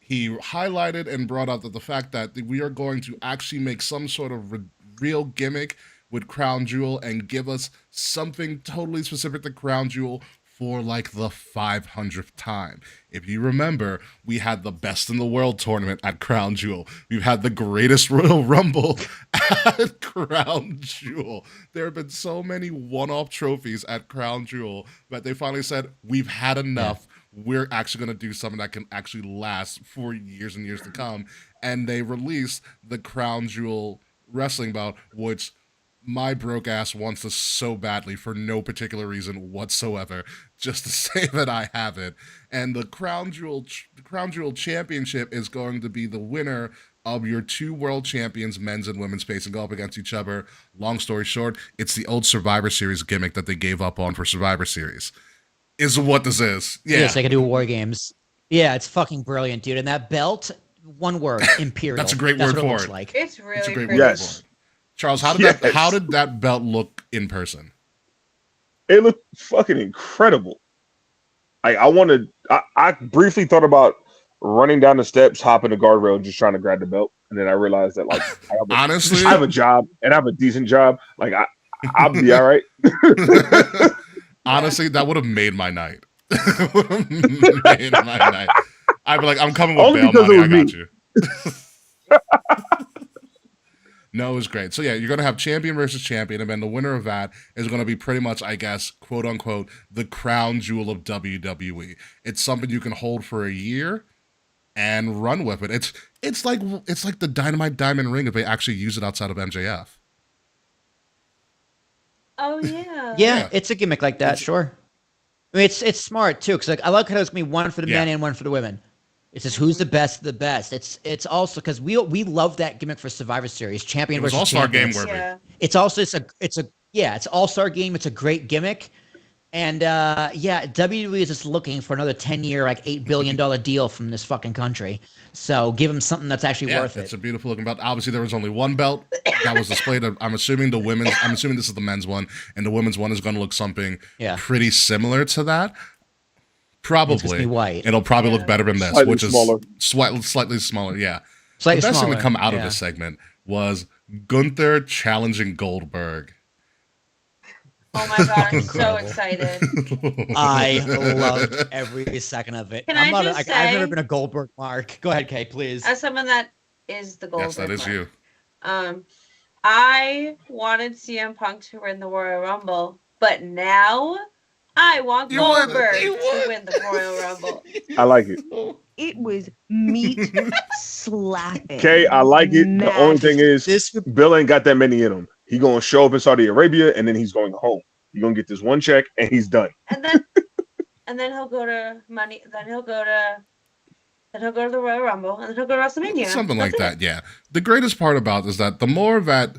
highlighted and brought up that the fact that we are going to actually make some sort of real gimmick with Crown Jewel and give us something totally specific to Crown Jewel for like the 500th time. If you remember, we had the Best in the World tournament at Crown Jewel. We've had the Greatest Royal Rumble at Crown Jewel. There have been so many one-off trophies at Crown Jewel that they finally said, we've had enough. We're actually going to do something that can actually last for years and years to come. And they released the Crown Jewel wrestling bout, which my broke ass wants this so badly for no particular reason whatsoever, just to say that I have it. And the Crown Jewel Championship is going to be the winner of your two world champions, men's and women's, facing go up against each other. Long story short, it's the old Survivor Series gimmick that they gave up on for Survivor Series. Is what this is. Yeah. Yes, they can do War Games. Yeah, it's fucking brilliant, dude. And that belt, one word, Imperial. That's a great word for it. Like. It's really a great pretty. word for it. Charles, how did that belt look in person? It looked fucking incredible. I briefly thought about running down the steps, hopping the guardrail, and just trying to grab the belt, and then I realized that honestly, I have a job and I have a decent job. Like I'll be all right. Honestly, that would have made my night. I'd be like, I'm coming with bail money. I got you. No, it was great. So yeah, you're gonna have champion versus champion, and then the winner of that is gonna be pretty much, I guess, quote unquote, the crown jewel of WWE. It's something you can hold for a year and run with it. It's like the Dynamite Diamond Ring if they actually use it outside of MJF. Oh yeah. Yeah, Yeah. it's a gimmick like that, It's- sure. I mean, it's smart too, because like I like how there's gonna be one for the Yeah. men and one for the women. It's just who's the best of the best. It's also because we love that gimmick for Survivor Series, champion It was versus All-Star champion. Game worthy. Yeah. It's also it's all-star game. It's a great gimmick. And yeah, WWE is just looking for another 10-year, like $8 billion deal from this fucking country. So give them something that's actually Yeah, worth it's it. a beautiful looking belt. Obviously, there was only one belt that was displayed. I'm assuming I'm assuming this is the men's one, and the women's one is going to look something Yeah. pretty similar to that. It's gonna Probably. be white. It'll probably Yeah. look better than this, Slightly which is smaller. slightly smaller. Yeah. Slightly the best thing smaller, to come out of yeah. this segment was Gunther challenging Goldberg. Oh my god, I'm so Incredible. excited. I loved every second of it. Can I'm I not just I've never say- been a Goldberg mark. Go ahead, Kay, please. As someone that is the Goldberg Yes, that is mark, you. I wanted CM Punk to win the Royal Rumble, but now I want You won. Goldberg You to won. win the Royal Rumble. I like it. It was meat slapping. Okay, I like it. The only thing is, This would Bill ain't got that many in him. He gonna show up in Saudi Arabia and then he's going home. He's gonna get this one check and he's done. And then he'll go to money. Then he'll go to the Royal Rumble, and then he'll go to WrestleMania. Something like That's it. that, yeah. The greatest part about it is that the more that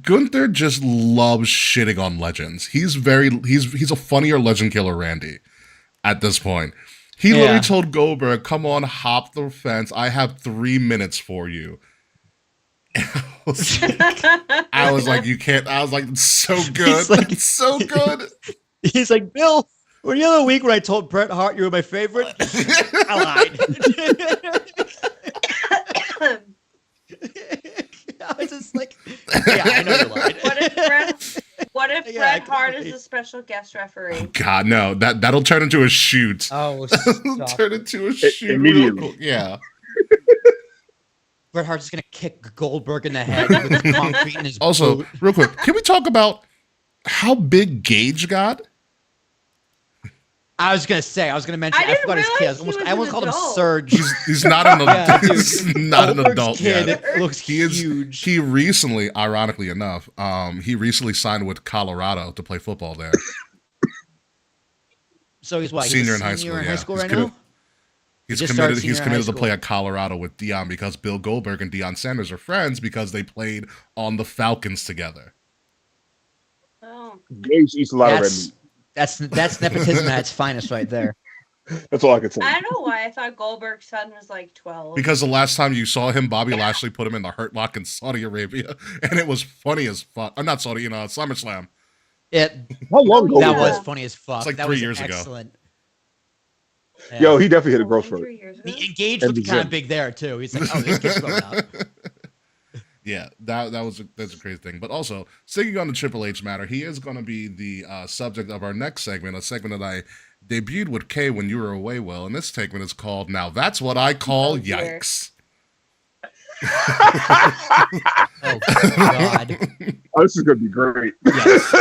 Gunther just loves shitting on legends. He's a funnier legend killer Randy at this point. He Yeah. literally told Goldberg, "Come on, hop the fence. I have 3 minutes for you." I was like, "You can't." I was like, "It's so good. like- It's so good." He's like, Bill, well, the other week when I told Bret Hart you were my favorite, I lied. I was just like, yeah, I know you lied. What if Yeah, Bret I Hart can- is a special guest referee? God, no. That'll turn into a shoot. Oh, It'll stop. turn into a shoot immediately. real quick. Yeah. Bret Hart's just gonna kick Goldberg in the head with the concrete in his Also, boot. real quick, can we talk about how big Gage got? I was gonna mention. I didn't forgot his kid. realize he was I almost an called him adult. Surge. He's not an adult. Yeah, dude. He's not an Goldberg's adult kid yet. looks He is huge. He recently, ironically enough, he recently signed with Colorado to play football there. So he's what? Senior he's in a high senior school, in yeah. high school He's right committed- now. He's just committed. started He's senior in committed high to play school. at Colorado with Deion because Bill Goldberg and Deion Sanders are friends because they played on the Falcons together. Oh. Gage eats a lot of red meat. That's nepotism at its finest right there. That's all I can say. I don't know why I thought Goldberg's son was like 12. Because the last time you saw him, Bobby Lashley put him in the Hurt Lock in Saudi Arabia, and it was funny as fuck. Not Saudi, SummerSlam. How long ago Yeah. That was was that? funny as fuck. It's like that 3 was years ago. excellent. Yeah. Yo, he definitely hit a growth Only spurt. 3 years ago? The engaged And looked the kind gym. of big there too. He's like, oh, this kid's growing up. Yeah, that's a crazy thing. But also, sticking on the Triple H matter, he is going to be the subject of our next segment, a segment that I debuted with Kay when you were away, Will. And this segment is called "Now That's What I Call Oh, dear. Yikes." Oh God. Oh, this is gonna be great. Yes.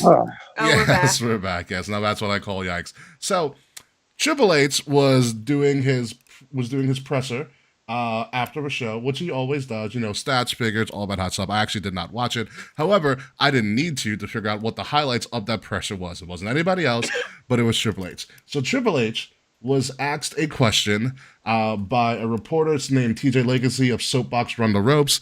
Ah, Oh, we're back. Yes, we're back. Yes, now that's what I call yikes. So, Triple H was doing his presser after the show, which he always does. Stats, figures, all that hot stuff. I actually did not watch it. However, I didn't need to figure out what the highlights of that presser was. It wasn't anybody else, but it was Triple H. So Triple H was asked a question by a reporter named TJ Legacy of Soapbox Run the Ropes.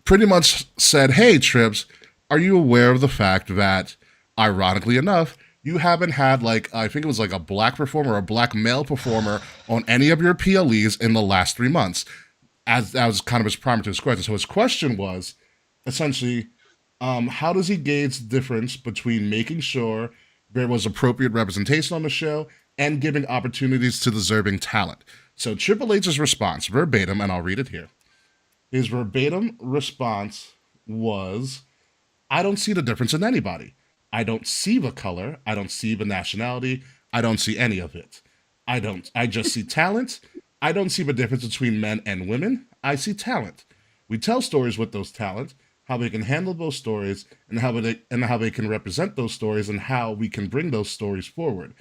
Pretty much said, "Hey, Trips, are you aware of the fact that, ironically enough, you haven't had I think it was a black performer or a black male performer on any of your PLEs in the last 3 months?" As that was kind of his primary to his question. So his question was essentially, how does he gauge the difference between making sure there was appropriate representation on the show and giving opportunities to deserving talent? So Triple H's response, verbatim, and I'll read it here. His verbatim response was, "I don't see the difference in anybody. I don't see the color. I don't see the nationality. I don't see any of it. I just see talent. I don't see the difference between men and women. I see talent. We tell stories with those talents, how they can handle those stories, and how they can represent those stories, and how we can bring those stories forward.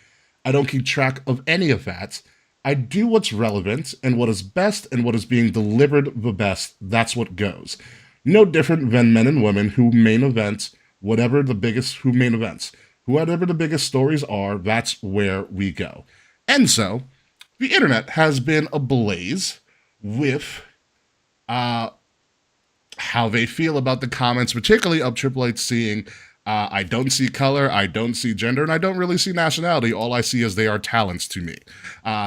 I don't keep track of any of that. I do what's relevant and what is best and what is being delivered the best. That's what goes. No different than men and women who main event who main events. Whatever the biggest stories are, that's where we go. And so, the internet has been ablaze with uh, how they feel about the comments, particularly of Triple H seeing, I don't see color, I don't see gender, and I don't really see nationality. All I see is they are talents to me.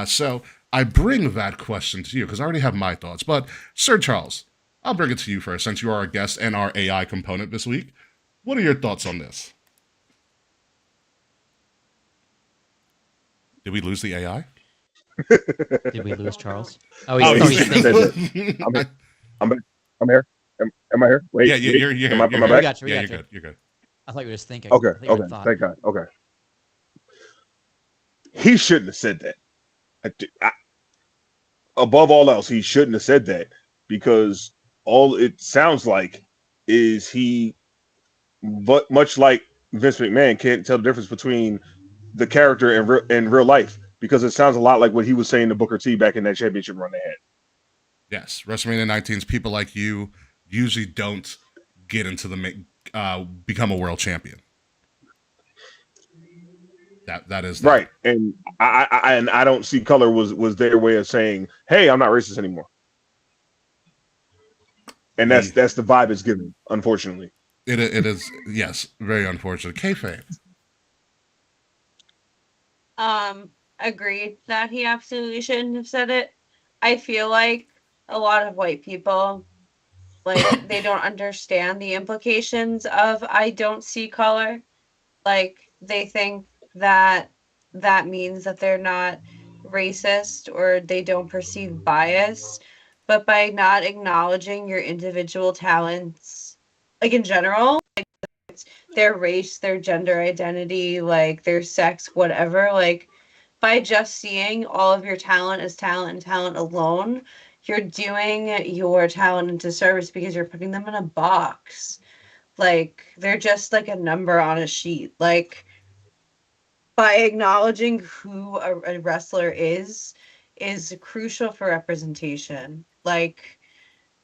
So I bring that question to you because I already have my thoughts. But Sir Charles, I'll bring it to you first since you are our guest and our AI component this week. What are your thoughts on this? Did we lose the AI? Did we lose Charles? Oh, He's said thinking. that. I'm here. Am I here? Wait. Yeah, you're here. Am I We back? got you. We Yeah, got you're you. good. You're good. I thought you were just thinking. Okay. I thought you were in Okay. thought. Thank God. Okay. He shouldn't have said that. Above all else, he shouldn't have said that because all it sounds like is but much like Vince McMahon, can't tell the difference between the character and real life because it sounds a lot like what he was saying to Booker T back in that championship run they had. Yes, WrestleMania 19's people like you usually don't get into become a world champion. That is that. Right, and I don't see color was their way of saying, "Hey, I'm not racist anymore," and that's the vibe it's given. Unfortunately, it is, yes, very unfortunate. Kayfabe. Agreed that he absolutely shouldn't have said it. I feel like a lot of white people, like, they don't understand the implications of I don't see color. Like, they think that that means that they're not racist or they don't perceive bias. But by not acknowledging your individual talents, like in general, their race, their gender identity, like their sex, whatever, like by just seeing all of your talent as talent and talent alone, you're doing your talent into service because you're putting them in a box. Like they're just like a number on a sheet. Like by acknowledging who a wrestler is crucial for representation. Like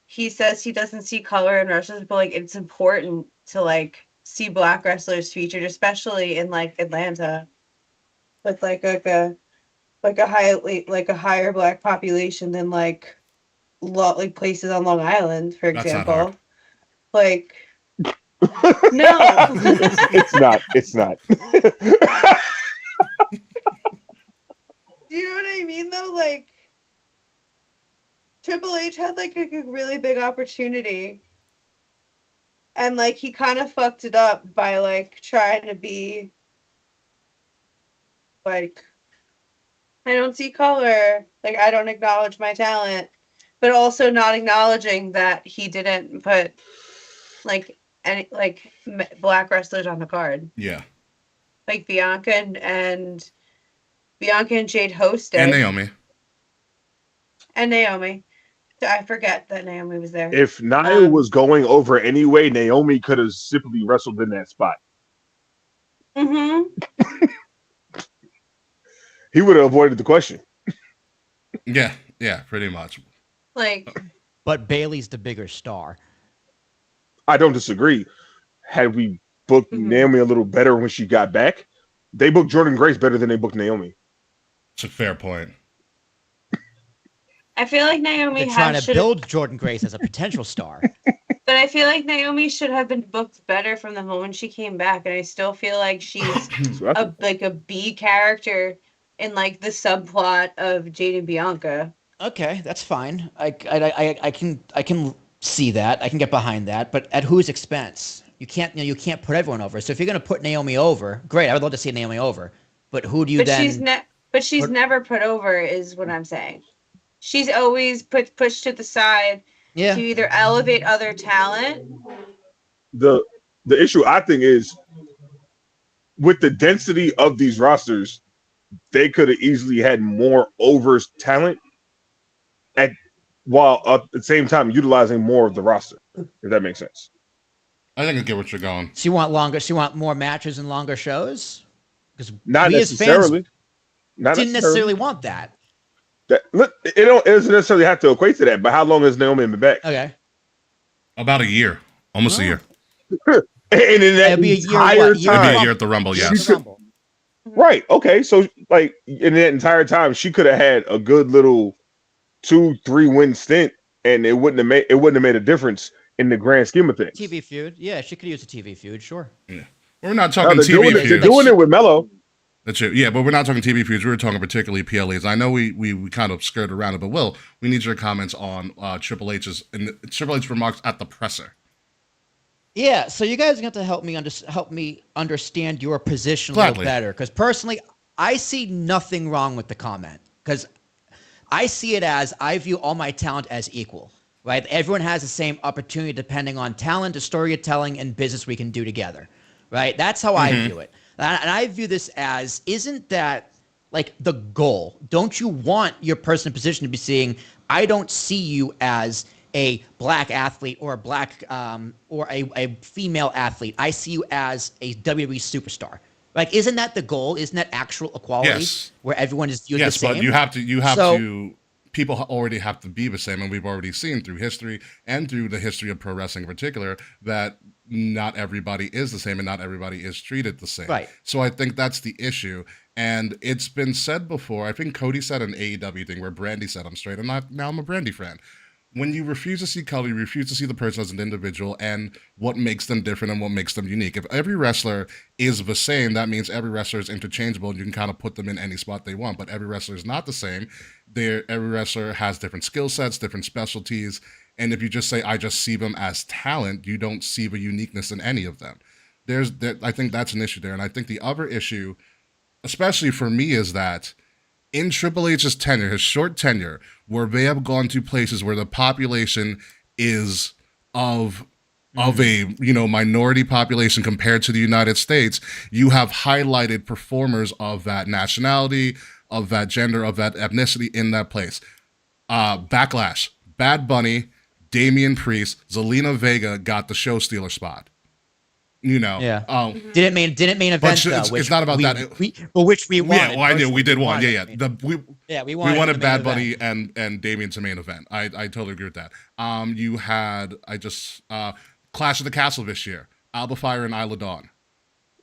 he says he doesn't see color in wrestlers, but like it's important to like see black wrestlers featured, especially in like Atlanta, with like a higher black population than like lot like places on Long Island, for That's not hard. example. Like no. it's not. It's not. Do you know what I mean though? Like Triple H had like a really big opportunity. And like he kind of fucked it up by like trying to be like I don't see color, like I don't acknowledge my talent, but also not acknowledging that he didn't put like any like black wrestlers on the card. Yeah. Like Bianca and Jade hosted. And Naomi. And Naomi. I forget that Naomi was there. If Nia was going over anyway, Naomi could have simply wrestled in that spot. Mm-hmm. He would have avoided the question. Yeah, pretty much. Like, But Bailey's the bigger star. I don't disagree. Had we booked Naomi a little better when she got back, they booked Jordan Grace better than they booked Naomi. It's a fair point. I feel like Naomi They're trying to build Jordan Grace as a potential star. But I feel like Naomi should have been booked better from the moment she came back, and I still feel like she's a B character in like the subplot of Jade and Bianca. Okay, that's fine. I can see that. I can get behind that. But at whose expense? You can't put everyone over. So if you're gonna put Naomi over, great. I would love to see Naomi over. But who do you then? She's never put over, is what I'm saying. She's always pushed to the side to either elevate other talent. The issue I think is with the density of these rosters, they could have easily had more overs talent at while at the same time utilizing more of the roster. If that makes sense. I think I get what you're going. So you want longer? So you want more matches and longer shows? Because Not we as fans necessarily. Not didn't necessarily want that. Look, it doesn't necessarily have to equate to that. But how long has Naomi been back? Okay. About a year, almost a year. And in that It'd be a year, entire what? Year It'd be time, a year at the Rumble, Year yes. at the Rumble. right? Okay, so like in that entire time, she could have had a good little 2-3 win stint, and it wouldn't have made a difference in the grand scheme of things. TV feud. Yeah, she could use a TV feud. Sure. Yeah. We're not No, talking they're TV they're feuds. doing it with Mello. That's it. Yeah, but we're not talking TV feuds. We were talking particularly PLEs. I know we kind of skirted around it, but Will, we need your comments on Triple H's remarks at the presser. Yeah, so you guys are going to help me understand your position a Gladly. little better, because personally, I see nothing wrong with the comment, because I see it as I view all my talent as equal, right? Everyone has the same opportunity depending on talent, storytelling, and business we can do together, right? That's how I view it. And I view this as, isn't that like the goal? Don't you want your person in position to be seeing, I don't see you as a black athlete or a black or a female athlete. I see you as a WWE superstar. Like, isn't that the goal? Isn't that actual equality? Yes. Where everyone is viewed Yes, the same? but you have So- to. People already have to be the same, and we've already seen through history and through the history of pro wrestling in particular that not everybody is the same and not everybody is treated the same. Right. So I think that's the issue. And it's been said before. I think Cody said an AEW thing where Brandy said, I'm straight. Now I'm a Brandy fan. When you refuse to see color, you refuse to see the person as an individual and what makes them different and what makes them unique. If every wrestler is the same, that means every wrestler is interchangeable and you can kind of put them in any spot they want. But every wrestler is not the same. Every wrestler has different skill sets, different specialties. And if you just say, I just see them as talent, you don't see the uniqueness in any of them. I think that's an issue there. And I think the other issue, especially for me, is that in Triple H's tenure, his short tenure, where they have gone to places where the population is of a minority population compared to the United States, you have highlighted performers of that nationality, of that gender, of that ethnicity in that place. Backlash, Bad Bunny, Damian Priest, Zelina Vega got the show stealer spot. Yeah. Didn't main event though. It's not about that. Which we won. Yeah, well, I knew we did one. Yeah. We wanted Bad Bunny and Damien to main event. I totally agree with that. You had Clash of the Castle this year. Alba Fire and Isla Dawn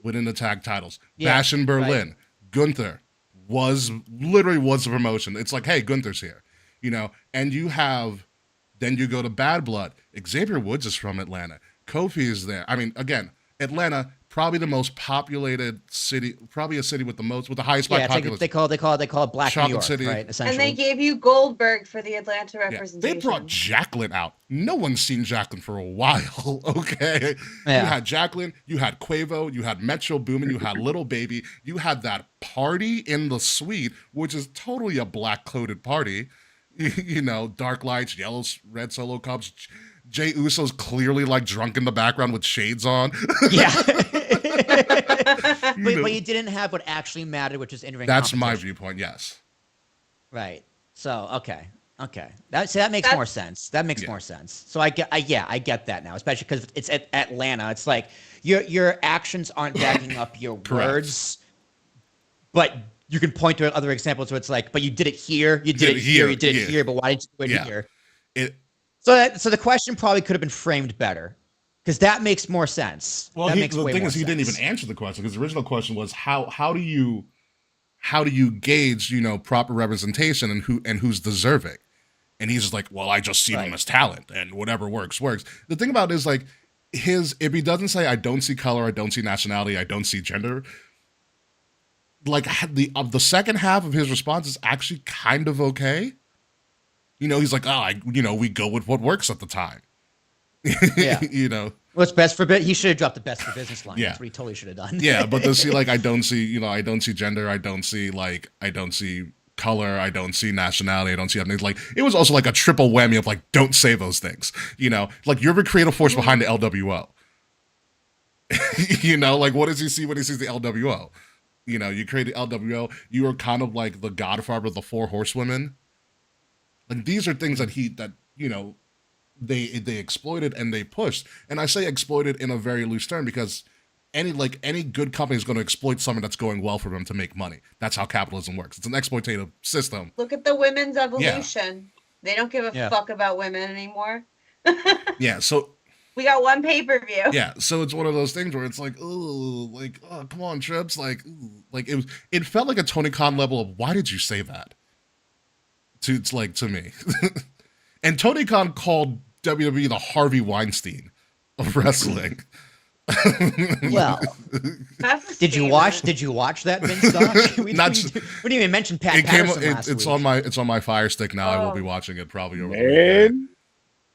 winning the tag titles. Yeah, Bash in Berlin. right. Gunther was the promotion. It's like, hey, Gunther's here. And then you go to Bad Blood. Xavier Woods is from Atlanta. Kofi is there. I mean, again, Atlanta, probably the most populated city, probably a city with the highest Yeah, population. they call it Black Chocolate New York, City. right? Essentially. And they gave you Goldberg for the Atlanta Yeah. representation. They brought Jacqueline out. No one's seen Jacqueline for a while, okay? Yeah. You had Jacqueline, you had Quavo, you had Metro Boomin, you had Little Baby, you had that party in the suite, which is totally a black-coded party. Dark lights, yellow, red solo cups. Jay Uso's clearly like drunk in the background with shades on. Yeah. But you didn't have what actually mattered, which is in-ring That's my competition. viewpoint, yes. Right. So, okay. That makes more sense. That makes more sense. So I get that now, especially because it's at Atlanta. It's like your actions aren't backing up your words, but you can point to other examples where it's like, but you did it here, you did it here, but why did you do it here? So the question probably could have been framed better, because that makes more sense. Well, that the makes way thing more is, he didn't sense. even answer the question, because the original question was how do you gauge proper representation and who's deserving, and he's just like, well, I just see them as talent, and whatever works. The thing about it is, like, if he doesn't say, I don't see color, I don't see nationality, I don't see gender, like the second half of his response is actually kind of okay. He's like, we go with what works at the time. Yeah. What's best for business? He should have dropped the best for business line. Yeah. That's what he totally should have done. Yeah, but to see, like, I don't see gender, I don't see color, I don't see nationality, I don't see ethnicity. Like, it was also like a triple whammy of like, don't say those things. Like, you're the creative force behind the LWO. Like, what does he see when he sees the LWO? You create the LWO, you are kind of like the godfather of the Four Horsewomen. Like these are things that they exploited and they pushed. And I say exploited in a very loose term because any good company is going to exploit something that's going well for them to make money. That's how capitalism works. It's an exploitative system. Look at the women's evolution. They don't give a Yeah. fuck about women anymore. Yeah, so We got one pay-per-view. yeah, so it's one of those things where it's like, oh, come on, Trips, like it felt like a Tony Khan level of why did you say that? To me. And Tony Khan called WWE the Harvey Weinstein of wrestling. Well, That's a did you watch that Vince doc? We Not- didn't even mention Pat It came. Patterson last It's week. on my Fire Stick now. I will Oh. be watching it probably over the weekend.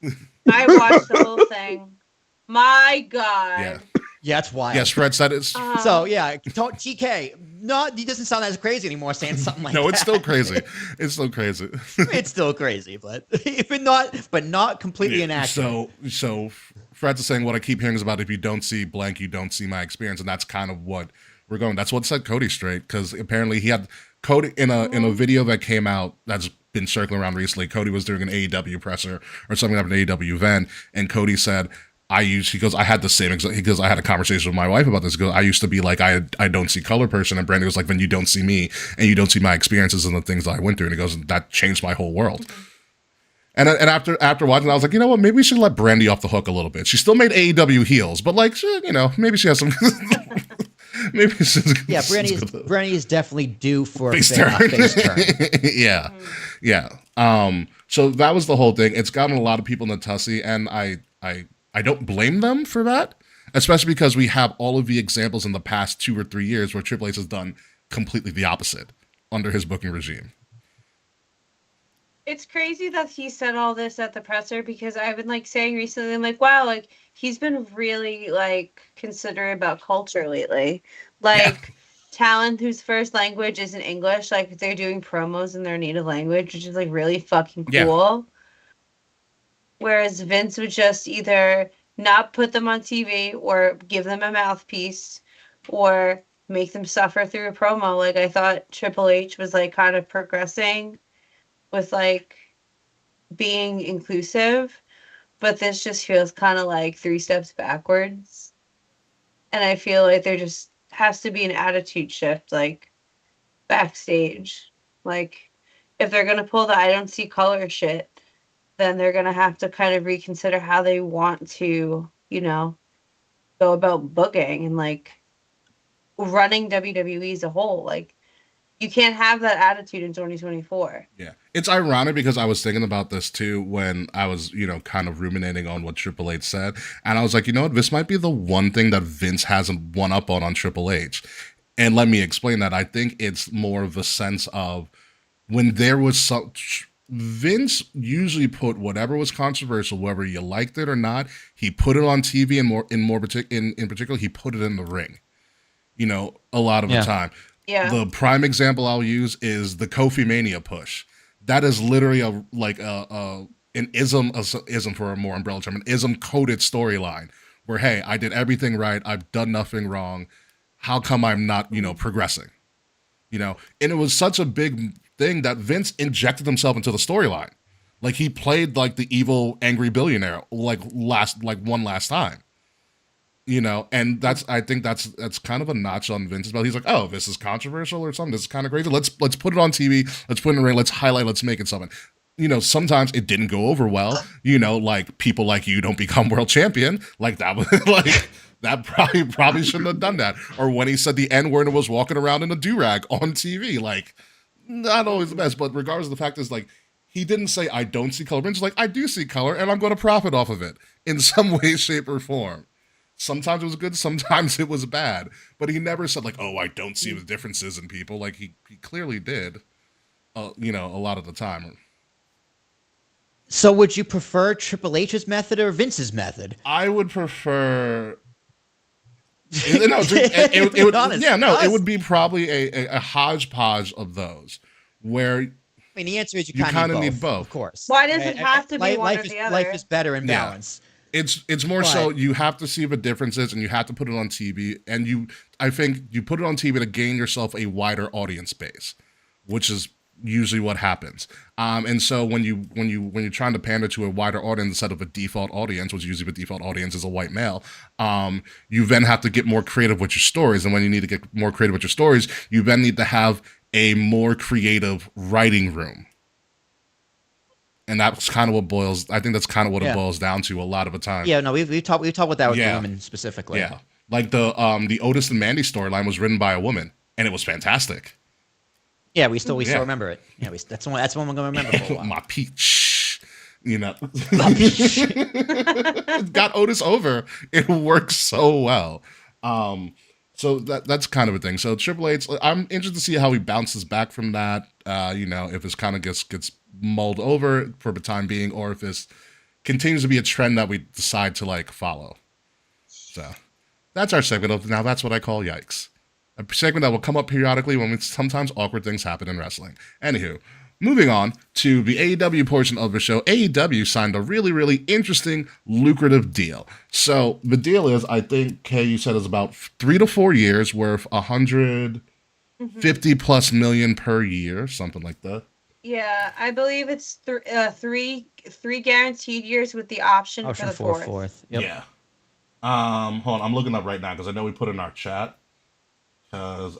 Man, I watched the whole thing. My God. Yeah. Yeah, it's wild. Yes, Fred said it's. So yeah, TK. No, he doesn't sound as crazy anymore saying something like that. No, it's still crazy. It's still crazy. It's still crazy, but not completely inaccurate. So Fred's saying what I keep hearing is about if you don't see blank, you don't see my experience, and that's kind of what we're going. That's what set Cody straight because apparently he had Cody in a video that came out that's been circling around recently. Cody was doing an AEW presser or something at an AEW event, and Cody said. He goes, I had the same, he goes, I had a conversation with my wife about this. He goes, I used to be like, I don't see color person. And Brandy was like, then you don't see me and you don't see my experiences and the things that I went through. And he goes, that changed my whole world. And after watching, I was like, you know what? Maybe we should let Brandy off the hook a little bit. She still made AEW heels, but like, maybe she has some, maybe she's Yeah, Brandy is definitely due for a face face turn. turn. Yeah. So that was the whole thing. It's gotten a lot of people in the tussy and I don't blame them for that, especially because we have all of the examples in the past 2 or 3 years where Triple H has done completely the opposite under his booking regime. It's crazy that he said all this at the presser because I've been like saying recently, I'm like, wow, like he's been really like considerate about culture lately. Like talent whose first language isn't English, like they're doing promos in their native language, which is like really fucking cool. Yeah. Whereas Vince would just either not put them on TV or give them a mouthpiece or make them suffer through a promo. Like I thought Triple H was like kind of progressing with like being inclusive, but this just feels kind of like 3 steps backwards. And I feel like there just has to be an attitude shift like backstage. Like if they're going to pull the I don't see color shit, then they're going to have to kind of reconsider how they want to, go about booking and like running WWE as a whole. Like you can't have that attitude in 2024. Yeah. It's ironic because I was thinking about this too when I was, kind of ruminating on what Triple H said. And I was like, you know what? This might be the one thing that Vince hasn't won up on Triple H. And let me explain that. I think it's more of a sense of when there was such... Vince usually put whatever was controversial, whether you liked it or not, he put it on TV and in particular, he put it in the ring. A lot of the time. Yeah. The prime example I'll use is the Kofi Mania push. That is literally an ism for a more umbrella term, an ism coded storyline where, hey, I did everything right, I've done nothing wrong. How come I'm not, progressing? And it was such a big thing that Vince injected himself into the storyline. Like he played like the evil angry billionaire one last time. And I think that's kind of a notch on Vince's belt. He's like, oh, this is controversial or something. This is kind of crazy. Let's put it on TV. Let's put it in the ring. Let's highlight. Let's make it something. Sometimes it didn't go over well. Like people like you don't become world champion. Like that was like that probably shouldn't have done that. Or when he said the N-word and was walking around in a do-rag on TV, like not always the best. But regardless of the fact is like he didn't say I don't see color. Vince's like I do see color and I'm going to profit off of it in some way, shape, or form. Sometimes it was good, sometimes it was bad. But he never said like, oh, I don't see the differences in people. Like he clearly did, a lot of the time. So would you prefer Triple H's method or Vince's method? I would prefer... it would be probably a hodgepodge of those where... I mean, the answer is you kind kind of of need both. of course. Why does it have to be one or the other? Life is better in Yeah. balance. It's more so you have to see the differences and you have to put it on TV. And I think you put it on TV to gain yourself a wider audience base, which is usually what happens. And so when you're trying to pander to a wider audience instead of a default audience, which usually the default audience is a white male, you then have to get more creative with your stories. And when you need to get more creative with your stories, you then need to have a more creative writing room. And that's kind of what I think that's kind of what it boils down to a lot of the time. Yeah, no, we've talked about that with the women specifically. Yeah. Like the Otis and Mandy storyline was written by a woman, and it was fantastic. Yeah, we still remember it. Yeah, that's one we're gonna remember for a while. My peach, you know, got Otis over. It works so well. So that's kind of a thing. So Triple H, I'm interested to see how he bounces back from that. If this kind of gets mulled over for the time being, or if this continues to be a trend that we decide to like follow. So that's our segment of Now That's What I Call Yikes. A segment that will come up periodically when sometimes awkward things happen in wrestling. Anywho, moving on to the AEW portion of the show. AEW signed a really, really interesting, lucrative deal. So the deal is, I think, Kay, you said is about 3 to 4 years, worth $150 plus million per year, something like that. Yeah, I believe it's three guaranteed years with the option for the fourth. Yep. Yeah. Hold on, I'm looking up right now because I know we put in our chat. Because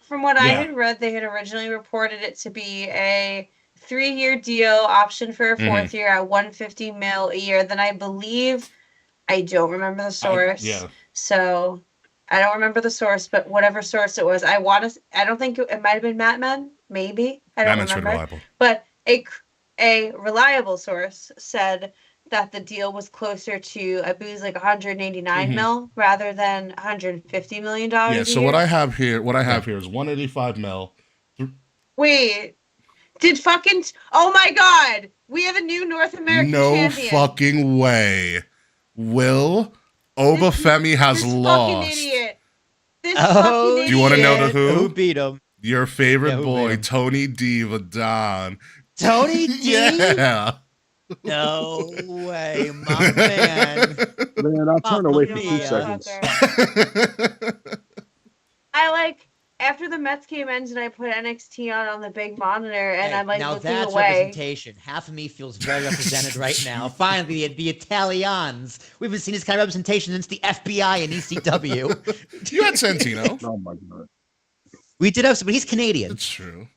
from what I had read, they had originally reported it to be a 3-year deal, option for a fourth year at $150 million a year. Then I believe, I don't remember the source. So I don't remember the source, but whatever source it was, I don't think it might have been Matman, maybe. I don't remember. Reliable. But a reliable source said that the deal was closer to, I believe, like 189 mil rather than 150 $million. Yeah. So what I have here is 185 mil. Wait, oh my God, we have a new North American champion. No fucking way. Will Obafemi has lost. Fucking idiot. Do you want to know the who? Who beat him? Your favorite boy, Tony D. Vadon. Tony D? Yeah. No way, my man. Man, I'll turn away for 2 seconds. After the Mets game ends and I put NXT on the big monitor and I'm like now looking that's away. Representation. Half of me feels very represented right now. Finally, the Italians. We haven't seen this kind of representation since the FBI and ECW. You had Santino. Oh my God. We did have some, but he's Canadian. It's true.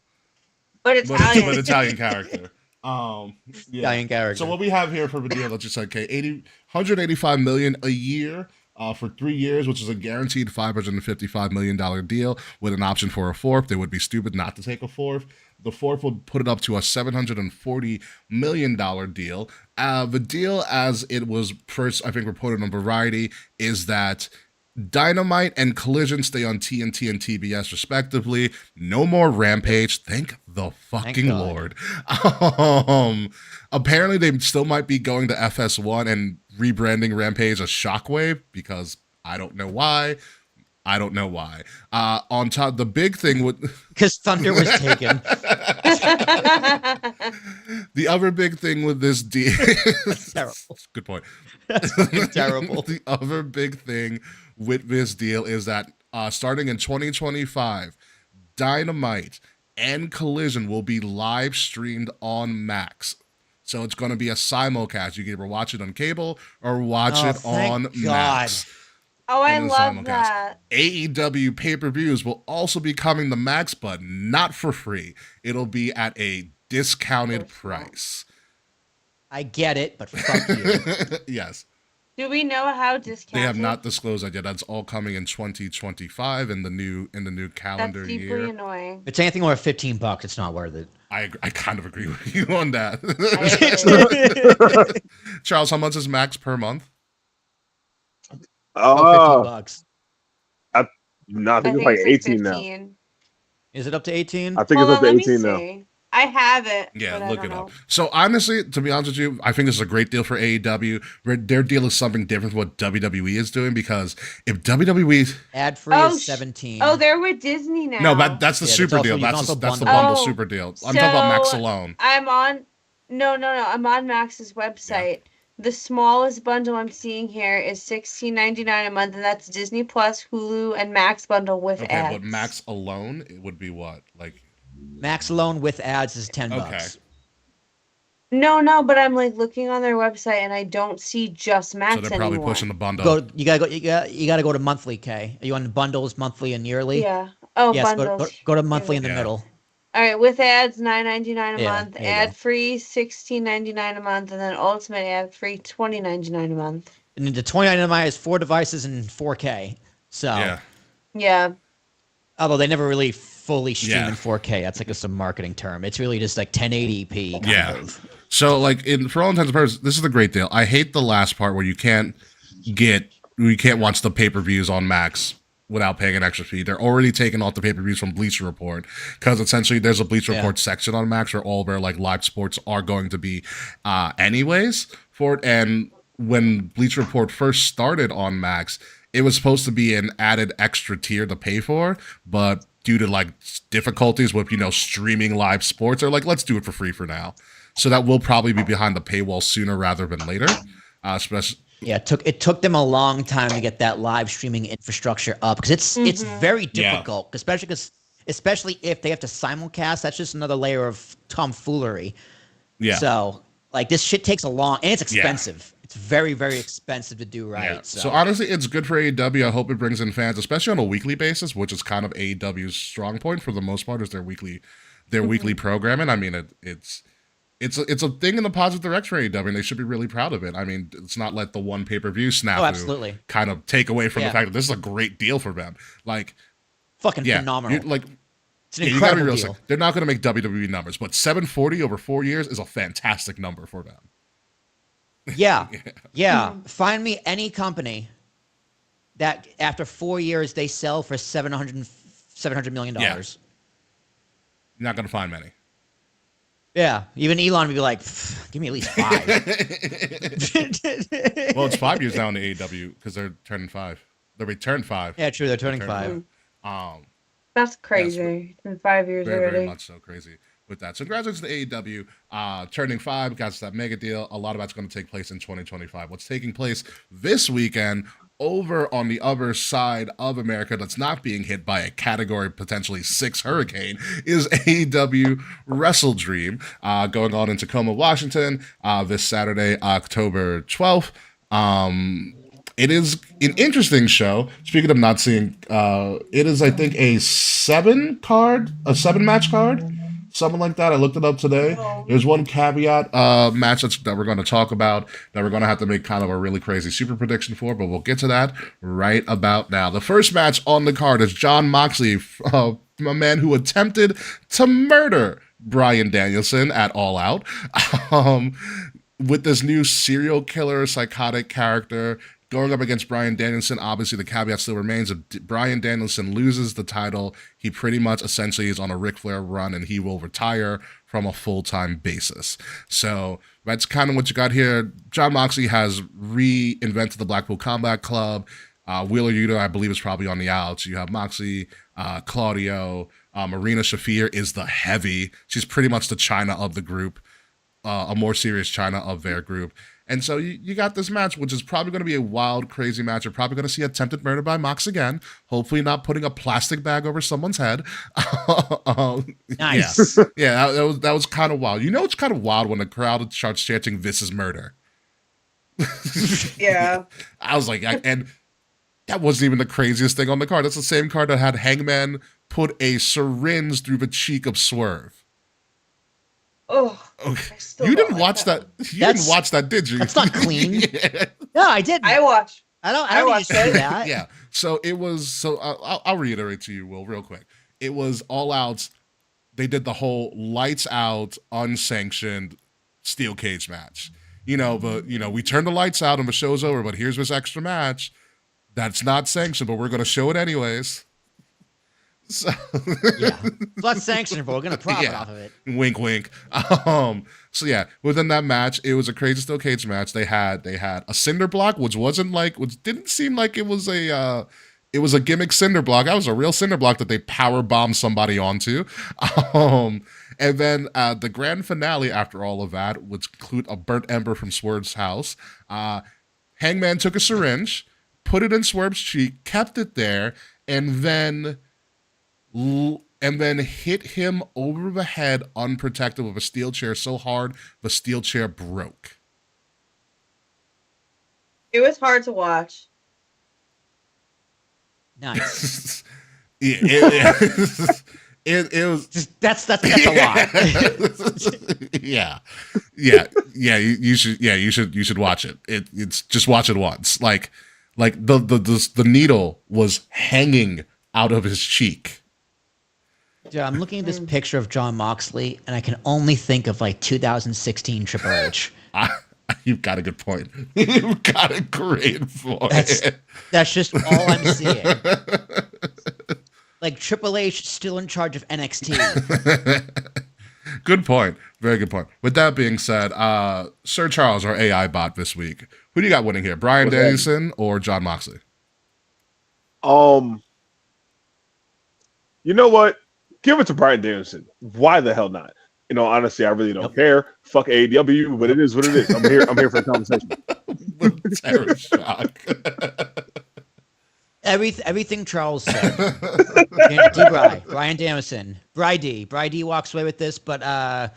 But Italian. But Italian character. Italian character. So what we have here for the deal, let's just say, okay, 185 million a year for 3 years, which is a guaranteed $555 million deal with an option for a fourth. They would be stupid not to take a fourth. The fourth would put it up to a $740 million deal. The deal, as it was first, I think, reported on Variety, is that Dynamite and Collision stay on TNT and TBS respectively. No more Rampage. Thank the fucking Lord. Apparently they still might be going to FS1 and rebranding Rampage as Shockwave because I don't know why. On top, the big thing with because Thunder was taken. The other big thing with this deal, terrible. Good point. Terrible. The other big thing with this deal is that starting in 2025, Dynamite and Collision will be live streamed on Max. So it's going to be a simulcast. You can either watch it on cable or watch it on Max. Oh, I love that. AEW pay-per-views will also be coming to Max, but not for free. It'll be at a discounted price. I get it, but fuck you. Yes. Do we know how discounted? They have not disclosed that yet. That's all coming in 2025 in the new calendar That's deeply year. Annoying. If it's anything over $15, it's not worth it. I kind of agree with you on that. Charles, how much is Max per month? $15. I think it's like 18 now. Is it up to 18? I think it's up to 18 now. I have it. Yeah, look it up. So honestly, to be honest with you, I think this is a great deal for AEW. Their deal is something different from what WWE is doing because if WWE ad-free is 17. Oh, they're with Disney now. No, that's the super deal. That's the bundle super deal. I'm talking about Max alone. I'm on. No. I'm on Max's website. The smallest bundle I'm seeing here is $16.99 a month, and that's Disney Plus, Hulu, and Max bundle with Okay, ads. but Max alone, it would be what? Like, Max alone with ads is $10. okay. No, but I'm like looking on their website, and I don't see just Max So they're probably anymore. pushing the bundle. You gotta go to monthly, Kay. Are you on bundles, monthly and yearly? Yeah. Oh, Yes, bundles. go to monthly in the Yeah. middle. All right, with ads, $9.99 a Yeah, month. there you go. Ad free, $16.99 a month, and then ultimate ad free, $20.99 a month. And then the 29 is 4 devices and 4K. So Yeah. Yeah. although they never really fully stream Yeah. in 4K, that's like just a marketing term. It's really just like 1080p. Kind Yeah. of. So, like, for all intents and purposes, this is a great deal. I hate the last part where you can't watch the pay-per-views on Max without paying an extra fee. They're already taking off the pay-per-views from Bleacher Report because essentially there's a Bleacher Report section on Max where all their like live sports are going to be anyways for it. And when Bleacher Report first started on Max, it was supposed to be an added extra tier to pay for, but due to like difficulties with streaming live sports, they're like, let's do it for free for now. So that will probably be behind the paywall sooner rather than later. Especially, Yeah, it took them a long time to get that live streaming infrastructure up because it's very difficult, especially if they have to simulcast. That's just another layer of tomfoolery. yeah. So like this shit takes a long and it's expensive. It's very, very expensive to do right. Yeah. So honestly, it's good for AEW. I hope it brings in fans, especially on a weekly basis, which is kind of AEW's strong point for the most part, is their weekly programming. I mean, it's a thing in the positive direction for AEW, and they should be really proud of it. I mean, it's not let the one pay-per-view snafu absolutely. kind of take away from the fact that this is a great deal for them. Like, fucking phenomenal. Like, it's an you gotta be incredible realistic. deal. They're not going to make WWE numbers, but 740 over 4 years is a fantastic number for them. Yeah. Find me any company that after 4 years they sell for $700 million. Yeah. You're not going to find many. Yeah, even Elon would be like, give me at least 5. Well, it's 5 years now in the AEW because they're turning 5. They returned 5. Yeah, true. They're turning 5. That's crazy. It's been 5 years very, already. very much so crazy with that. So congratulations to AEW turning 5. Got that mega deal. A lot of that's going to take place in 2025. What's taking place this weekend over on the other side of America that's not being hit by a category potentially 6 hurricane is AEW Wrestle Dream going on in Tacoma, Washington this Saturday, October 12th. It is an interesting show. Speaking of not seeing, it is, I think, a 7-match card, something like that. I looked it up today. There's one caveat match that we're going to talk about that we're going to have to make kind of a really crazy super prediction for, but we'll get to that right about now. The first match on the card is Jon Moxley, a man who attempted to murder Bryan Danielson at All Out with this new serial killer psychotic character going up against Bryan Danielson. Obviously, the caveat still remains. If Bryan Danielson loses the title, he pretty much essentially is on a Ric Flair run and he will retire from a full-time basis. So that's kind of what you got here. Jon Moxley has reinvented the Blackpool Combat Club. Wheeler Yuta, I believe, is probably on the outs. You have Moxley, Claudio, Marina Shafir is the heavy. She's pretty much the China of the group, a more serious China of their group. And so you got this match, which is probably going to be a wild, crazy match. You're probably going to see attempted murder by Mox again. Hopefully not putting a plastic bag over someone's head. Nice. Yeah, that was kind of wild. You know it's kind of wild when the crowd starts chanting, "This is murder." Yeah. I was like, and that wasn't even the craziest thing on the card. That's the same card that had Hangman put a syringe through the cheek of Swerve. Oh, Okay. I still You don't didn't like watch that. You didn't watch that, did you? That's not clean. Yeah. No, I didn't. I watched. I don't I need watched to see it. that. Yeah. So it was. So I'll reiterate to you, Will, real quick. It was All Out. They did the whole lights out, unsanctioned steel cage match. But we turned the lights out and the show's over. But here's this extra match that's not sanctioned, but we're going to show it anyways. So Yeah. It's not sanctioned, but we're going to profit off of it. Wink, wink. So yeah, within that match, it was a crazy steel cage match. They had a cinder block, which didn't seem like it was It was a gimmick cinder block. That was a real cinder block that they power bombed somebody onto. And then the grand finale after all of that would include a burnt ember from Swerve's house. Hangman took a syringe, put it in Swerve's cheek, kept it there, and then hit him over the head unprotected with a steel chair so hard the steel chair broke. It was hard to watch. Nice. It was That's a lot. yeah. You should watch it. It's just watch it once. Like the needle was hanging out of his cheek. Dude, I'm looking at this picture of Jon Moxley, and I can only think of like 2016 Triple H. You've got a good point. You've got a great point. That's just all I'm seeing. Like Triple H still in charge of NXT. Good point. Very good point. With that being said, Sir Charles, our AI bot this week, who do you got winning here? Bryan Danielson or Jon Moxley? You know what? Give it to Bryan Danielson. Why the hell not? You know, honestly, I really don't care. Fuck AEW, but it is what it is. I'm here for the conversation. Terror shock. Everything Charles said. Bryan Danielson. Bri-D walks away with this, but I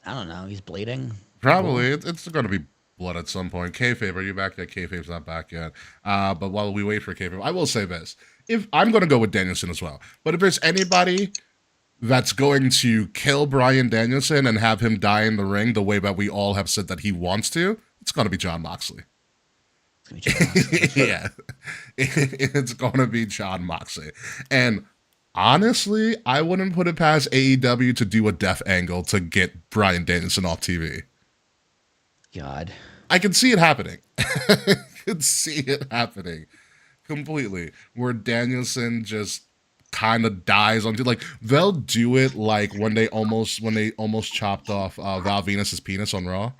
don't know. He's bleeding. Probably. It's going to be blood at some point. Kayfabe, are you back yet? Kayfabe's not back yet. But while we wait for Kayfabe, I will say this. If I'm going to go with Danielson as well. But if there's anybody that's going to kill Bryan Danielson and have him die in the ring the way that we all have said that he wants to, it's going to be Jon Moxley. Yeah. It's going to be Jon Moxley. And honestly, I wouldn't put it past AEW to do a death angle to get Bryan Danielson off TV. God. I can see it happening. I can see it happening completely. Where Danielson just kind of dies on, like, they'll do it like when they almost chopped off Val Venus's penis on Raw.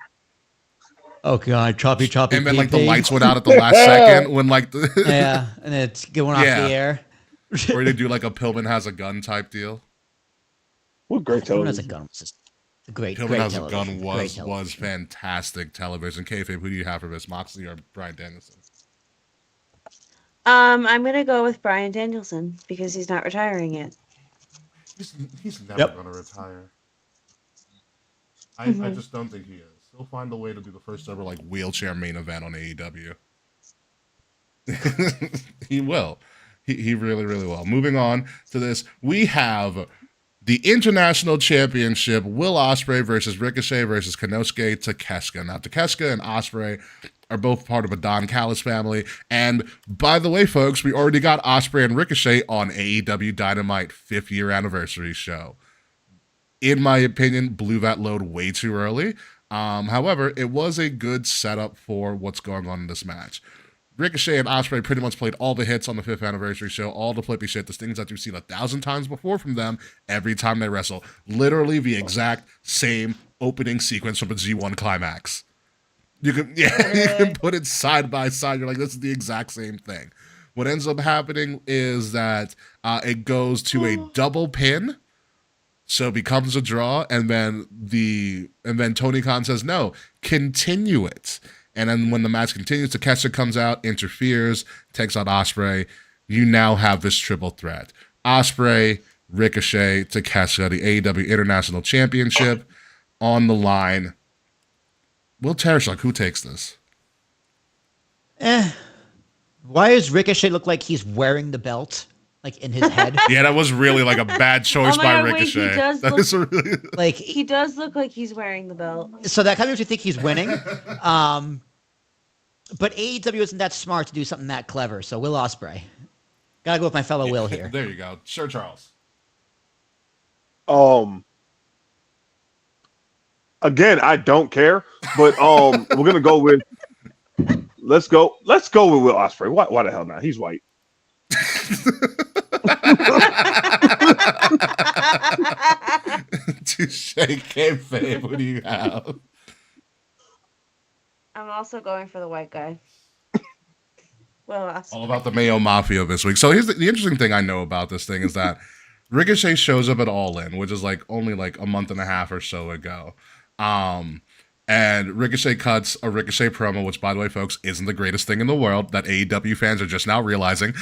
Oh God, choppy. And then like the lights went out at the last second when like yeah, and it's going off the air. Or they do like a Pillman has a gun type deal. What great Pillman has a television. gun. Was just great. Pillman Great has television. a gun was fantastic television. Kayfabe, who do you have for this, Moxley or Bryan Danielson? I'm gonna go with Bryan Danielson because he's not retiring yet. He's never gonna retire. I just don't think he is. He'll find a way to do the first ever like wheelchair main event on AEW. He will. He really, really will. Moving on to this, we have the International Championship, Will Ospreay versus Ricochet versus Konosuke Takeshita. Now, Takeshita and Ospreay are both part of a Don Callis family. And by the way, folks, we already got Ospreay and Ricochet on AEW Dynamite 5th year anniversary show. In my opinion, blew that load way too early. However, it was a good setup for what's going on in this match. Ricochet and Ospreay pretty much played all the hits on the 5th anniversary show, all the flippy shit, the things that you've seen 1,000 times before from them every time they wrestle. Literally the exact same opening sequence from a G1 climax. You can put it side by side. You're like, this is the exact same thing. What ends up happening is that it goes to a double pin. So it becomes a draw, and then Tony Khan says, no, continue it. And then when the match continues, Takeshita comes out, interferes, takes out Ospreay. You now have this triple threat. Ospreay, Ricochet, Takeshita, the AEW International Championship on the line. Will Tarashuk, who takes this? Why does Ricochet look like he's wearing the belt? Like in his head? Yeah, that was really like a bad choice Oh my by God, wait, Ricochet. he does That look- is really... Like He does look like he's wearing the belt. so that kind of makes you think he's winning. But AEW isn't that smart to do something that clever. So Will Ospreay. Gotta go with my fellow Will here. There you go. Sir Charles. Again, I don't care, but we're gonna go with let's go with Will Ospreay. Why the hell not? He's white. Touche, kayfabe. What do you have? I'm also going for the white guy. All about the Mayo Mafia this week. So here's the interesting thing I know about this thing is that Ricochet shows up at All In, which is like only like a month and a half or so ago. And Ricochet cuts a Ricochet promo, which, by the way, folks, isn't the greatest thing in the world that AEW fans are just now realizing.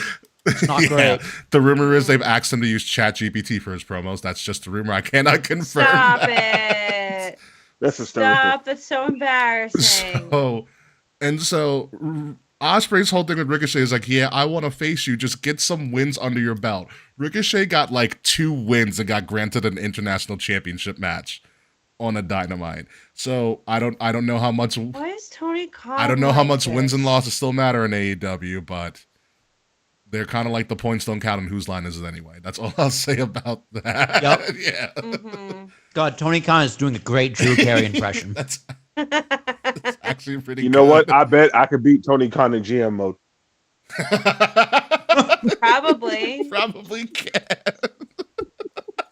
It's not great. The rumor is they've asked him to use ChatGPT for his promos. That's just a rumor. I cannot confirm. Stop it. That's hysterical. Stop. That's so embarrassing. So Ospreay's whole thing with Ricochet is like, yeah, I want to face you. Just get some wins under your belt. Ricochet got like 2 wins and got granted an international championship match on a Dynamite. So I don't know how much. Why is Tony Khan? I don't know how like much this? wins and losses still matter in AEW, but they're kind of like the points don't count and whose line is it anyway. That's all I'll say about that. Yep. Yeah. Mhm. God, Tony Khan is doing a great Drew Carey impression. That's actually pretty. You good. know what? I bet I could beat Tony Khan in GM mode. Probably. Probably can.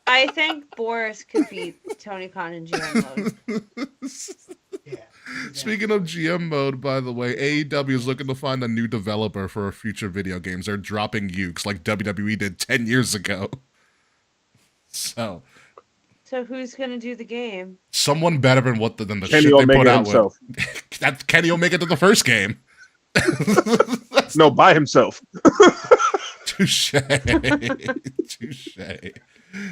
I think Boris could beat Tony Khan in GM mode. Speaking of GM mode, by the way, AEW is looking to find a new developer for future video games. They're dropping ukes like WWE did 10 years ago. So who's gonna do the game? someone better than than the Kenny shit they Omega put out himself. with. That Kenny will make it to the first game. No, by himself. Touche. Touche.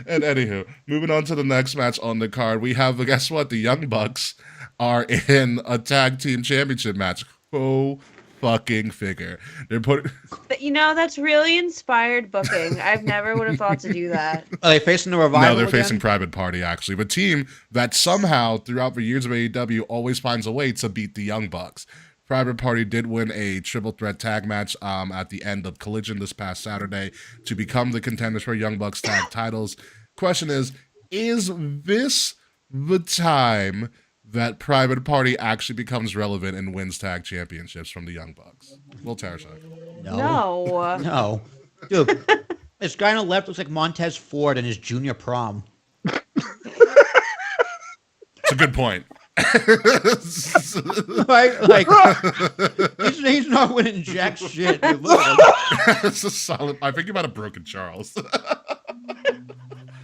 And anywho, moving on to the next match on the card, we have, guess what? The Young Bucks are in a tag team championship match. Go fucking figure. They're putting. But, that's really inspired booking. I've never would have thought to do that. Are they facing the Revival No, they're again? facing Private Party, actually. But team that somehow, throughout the years of AEW, always finds a way to beat the Young Bucks. Private Party did win a triple threat tag match at the end of Collision this past Saturday to become the contenders for Young Bucks tag titles. Question is this the time that Private Party actually becomes relevant and wins tag championships from the Young Bucks? Will Tarashuk. No. No. Dude, this guy on the left looks like Montez Ford in his junior prom. It's a good point. Right? Like, he's not winning jack shit. Dude, look at him. It's a solid. I think you might have broken Charles.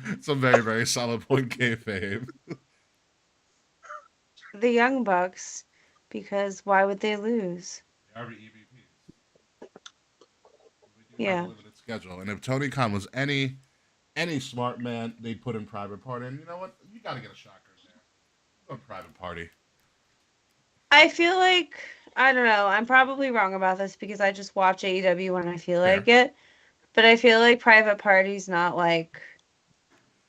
It's a very, very solid point, kayfabe. The Young Bucks, because why would they lose? They are the EVPs. Yeah. Limited schedule, and if Tony Khan was any smart man, they'd put in Private Party. And you know what? You got to get a shocker there. A Private Party. I feel like, I don't know, I'm probably wrong about this because I just watch AEW when I feel like it. But I feel like Private Party's not like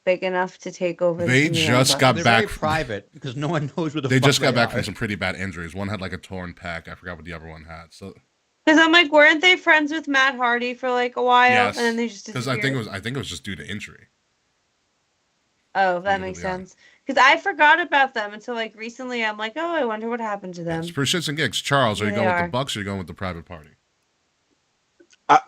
big enough to take over. They the just got They're back. very private because no one knows where the They fuck just got back are. from some pretty bad injuries. One had like a torn pec. I forgot what the other one had. So Because I'm like, weren't they friends with Matt Hardy for like a while, yes, and then they just because disappeared? I think it was just due to injury. Oh, that makes Yeah. sense. Because I forgot about them until like recently. I'm like, oh, I wonder what happened to them. It's for shits and gigs. Charles, are you Here going they with are. the Bucks or are you going with the Private Party?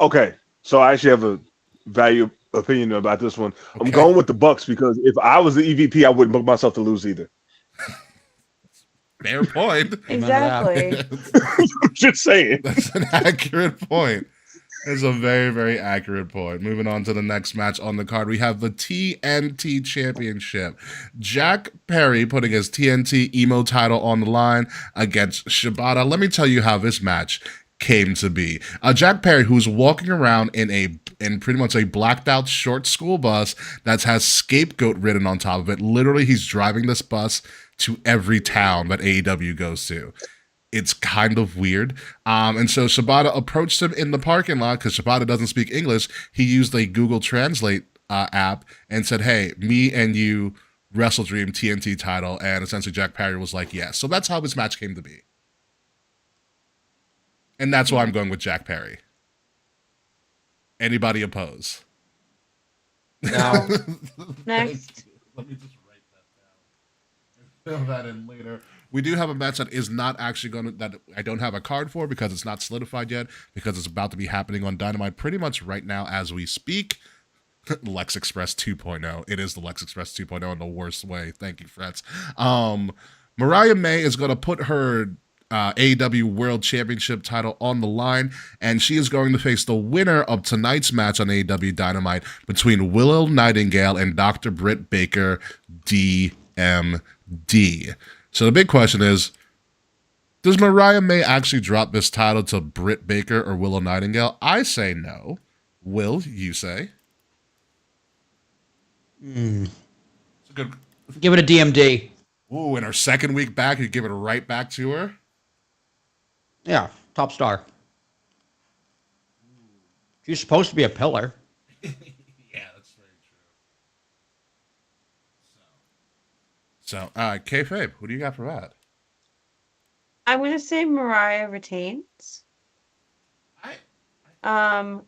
Okay, so I actually have a value opinion about this one. I'm Okay. going with the Bucks because if I was the EVP, I wouldn't book myself to lose either. Fair point. Exactly. Just saying. That's an accurate point. That's a very, very accurate point. Moving on to the next match on the card, we have the TNT Championship. Jack Perry putting his TNT Emo title on the line against Shibata. Let me tell you how this match came to be. Jack Perry, who's walking around in pretty much a blacked out short school bus that has Scapegoat written on top of it. Literally, he's driving this bus to every town that AEW goes to. It's kind of weird. And so Shibata approached him in the parking lot because Shibata doesn't speak English. He used a Google Translate app and said, hey, me and you, Wrestle Dream TNT title. And essentially Jack Perry was like, yes. So that's how this match came to be. And that's why I'm going with Jack Perry. Anybody oppose? No. Next. Let me just write that down. Fill that in later. We do have a match that is not actually going to, that I don't have a card for because it's not solidified yet, because it's about to be happening on Dynamite pretty much right now as we speak. Lex Express 2.0. It is the Lex Express 2.0 in the worst way. Thank you, Frets. Mariah May is going to put her AEW World Championship title on the line, and she is going to face the winner of tonight's match on AEW Dynamite between Willow Nightingale and Dr. Britt Baker, DMD. So the big question is, does Mariah May actually drop this title to Britt Baker or Willow Nightingale? I say no. Will, you say? It's a good. Give it a DMD. Ooh, in her second week back, you give it right back to her? Yeah, top star. She's supposed to be a pillar. Yeah, that's very true. So, kayfabe, who do you got for that? I'm gonna say Mariah retains. I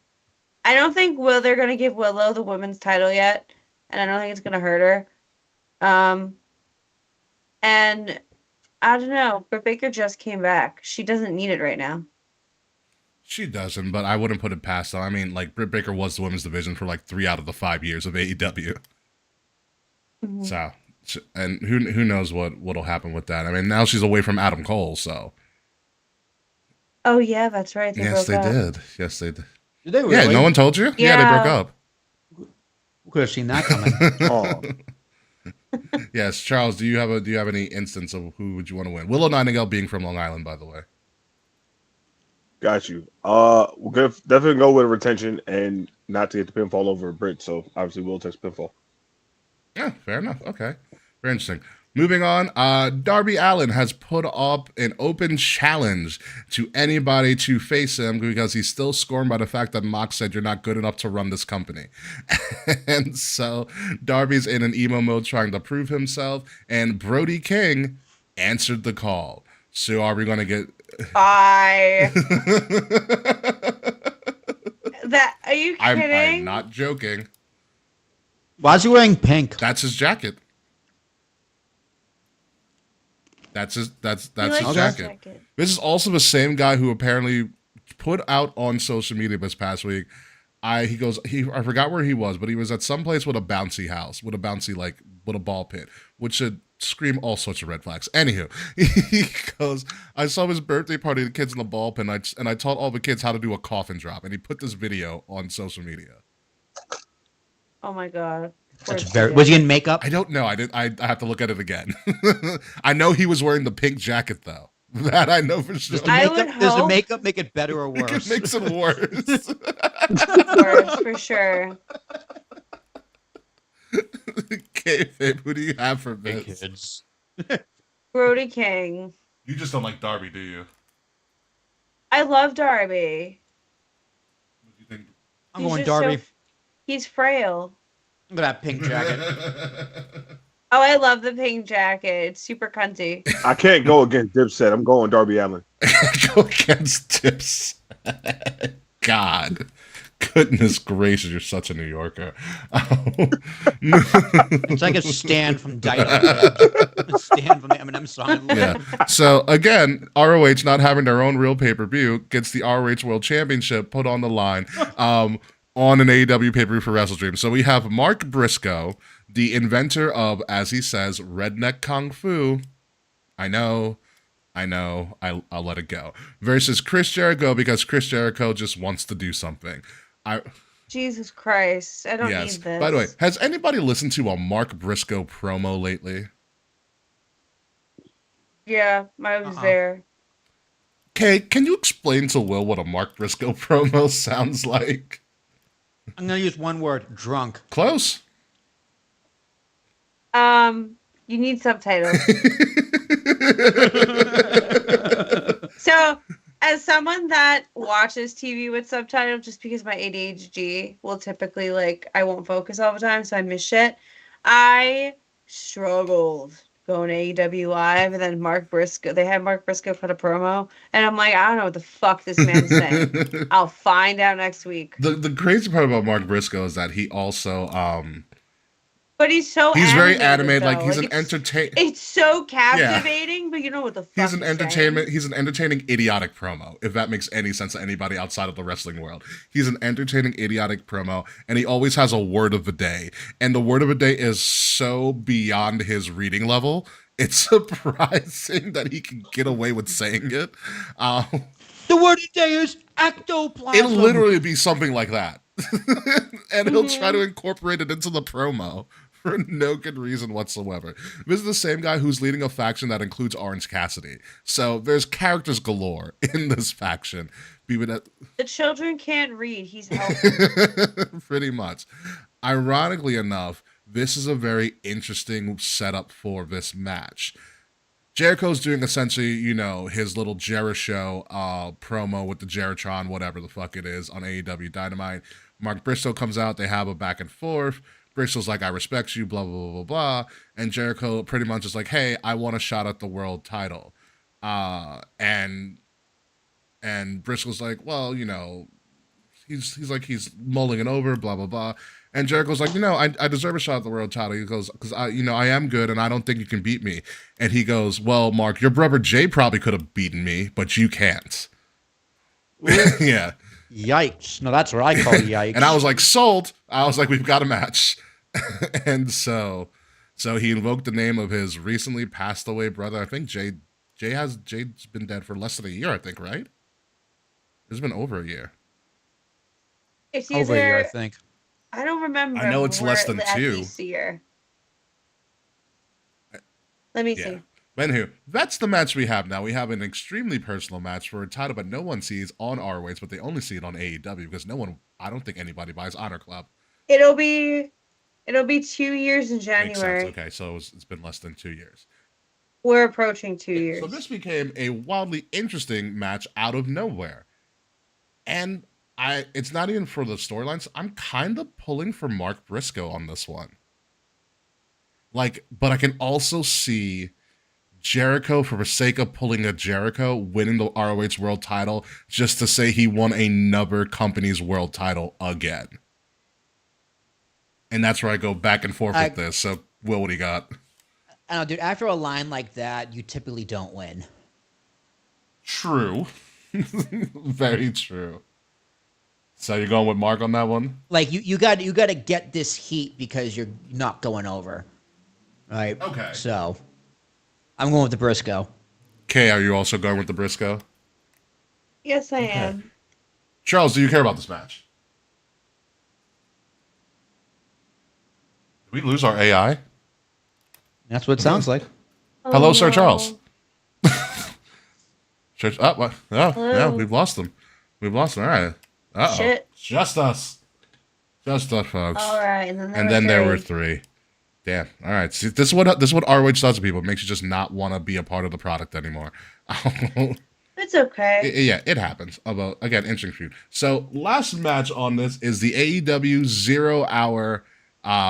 don't think they're gonna give Willow the women's title yet, and I don't think it's gonna hurt her. And I don't know, but Baker just came back. She doesn't need it right now. She doesn't, but I wouldn't put it past her. I mean, like, Britt Baker was the women's division for like 3 out of the 5 years of AEW. Mhm. So, and who knows what'll happen with that. I mean, now she's away from Adam Cole, so. Oh yeah, that's right. Yes, they broke up. did. Yes, they did. Did they Yeah, really? no one told you? Yeah, they broke Yeah. up. Who could have seen that coming? Oh, Yes, Charles, do you have any instance of who would you want to win? Willow Nightingale being from Long Island, by the way. got you. We're gonna definitely go with retention and not to get the pinfall over Britt. So obviously we'll take pinfall. Yeah, fair enough. Okay. Very interesting. Moving on, Darby Allin has put up an open challenge to anybody to face him because he's still scorned by the fact that Mox said you're not good enough to run this company. And so Darby's in an emo mode trying to prove himself, and Brody King answered the call. So are we going to get... Are you kidding? I'm not joking. Why is he wearing pink? That's his jacket. That's his He his likes his jacket. This is also the same guy who apparently put out on social media this past week. I forgot where he was, but he was at some place with a bouncy house, with a ball pit, which should scream all sorts of red flags. Anywho, he goes, I saw his birthday party, the kids in the ball pit, and I taught all the kids how to do a coffin drop, and he put this video on social media. Oh my god. That's very. Was he in makeup? I don't know. I have to look at it again. I know he was wearing the pink jacket though. That I know for sure. Does the I makeup, would does the hope- makeup make it better or worse? It makes it worse. Worse, for sure. Kayfabe, who do you have for this? Kids. Brody King. You just don't like Darby, do you? I love Darby. What do you think? I'm He's going just Darby. He's frail. Look at that pink jacket. Oh, I love the pink jacket. It's super cunty. I can't go against Dipset. I'm going Darby Allin. Go against Tips. God. Goodness gracious, you're such a New Yorker. It's like a stand from Dynamite. A stand from the Eminem song. Yeah. So again, ROH not having their own real pay-per-view gets the ROH World Championship put on the line on an AEW pay-per-view for WrestleDream. So we have Mark Briscoe, the inventor of, as he says, redneck kung fu. I know, I'll let it go. Versus Chris Jericho because Chris Jericho just wants to do something. Jesus Christ. I don't Yes. need this. By the way, has anybody listened to a Mark Briscoe promo lately? Yeah, I was there. Kay, can you explain to Will what a Mark Briscoe promo sounds like? I'm gonna use one word: drunk. Close. You need subtitles. So, as someone that watches TV with subtitles, just because my ADHD will typically I won't focus all the time, so I miss shit. I struggled going to AEW Live, and then they had Mark Briscoe cut a promo, and I'm like, I don't know what the fuck this man's saying. I'll find out next week. The crazy part about Mark Briscoe is that he also But he's very animated, though. like he's an it's- entertain. It's so captivating, but you know what the fuck He's an saying. He's an entertaining, idiotic promo. If that makes any sense to anybody outside of the wrestling world, he's an entertaining, idiotic promo, and he always has a word of the day. And the word of the day is so beyond his reading level. It's surprising that he can get away with saying it. The word of the day is It'll ectoplasm. literally be something like that. And he'll try Mhm. to incorporate it into the promo for no good reason whatsoever. This is the same guy who's leading a faction that includes Orange Cassidy. So there's characters galore in this faction. The children can't read. He's helping. Pretty much. Ironically enough, this is a very interesting setup for this match. Jericho's doing essentially, you know, his little Jericho promo with the Jeritron, whatever the fuck it is, on AEW Dynamite. Mark Briscoe comes out, they have a back and forth. Briscoe's like, I respect you, blah, blah, blah, blah, blah. And Jericho pretty much is like, hey, I want a shot at the world title. And Briscoe's like, well, you know, he's mulling it over, blah, blah, blah. And Jericho's like, you know, I deserve a shot at the world title. He goes, because I am good and I don't think you can beat me. And he goes, well, Mark, your brother Jay probably could have beaten me, but you can't. Yeah. Yikes. No, that's what I call yikes. And I was like, sold. I was like, we've got a match. And so he invoked the name of his recently passed away brother. I think Jay's been dead for less than a year, I think, right? It's been over a year. It's over a year, I either think. I don't remember. I know it's less than at 2. least a year. Let me Yeah. see. Anywho, that's the match we have now. We have an extremely personal match for a title, but no one sees on ROH, but they only see it on AEW because I don't think anybody buys Honor Club. It'll be 2 years in Makes January. sense. Okay, so it's been less than 2 years. We're approaching 2 years. So this became a wildly interesting match out of nowhere. And it's not even for the storylines. I'm kind of pulling for Mark Briscoe on this one. Like, but I can also see Jericho, for the sake of pulling a Jericho, winning the ROH world title just to say he won another company's world title again. And that's where I go back and forth with this. So, Will, what do you got? I don't know, dude. After a line like that, you typically don't win. True. Very true. So you're going with Mark on that one? Like you got to get this heat because you're not going over, right? Okay. So I'm going with the Briscoe. Kay, are you also going with the Briscoe? Yes, I am. Charles, do you care about this match? Did we lose our AI? That's what it sounds like. Hello, Oh, Sir no. Charles. Church, what? Oh, yeah, Hello. we've lost them. We've lost them. All right. Uh-oh. Shit. Just us. Just us, folks. All right, and then there were 3. Damn. All right. See, this is what ROH does to people. It makes you just not want to be a part of the product anymore. It's okay. Yeah, it happens. Although, again, interesting feud. So, last match on this is the AEW 0 Hour.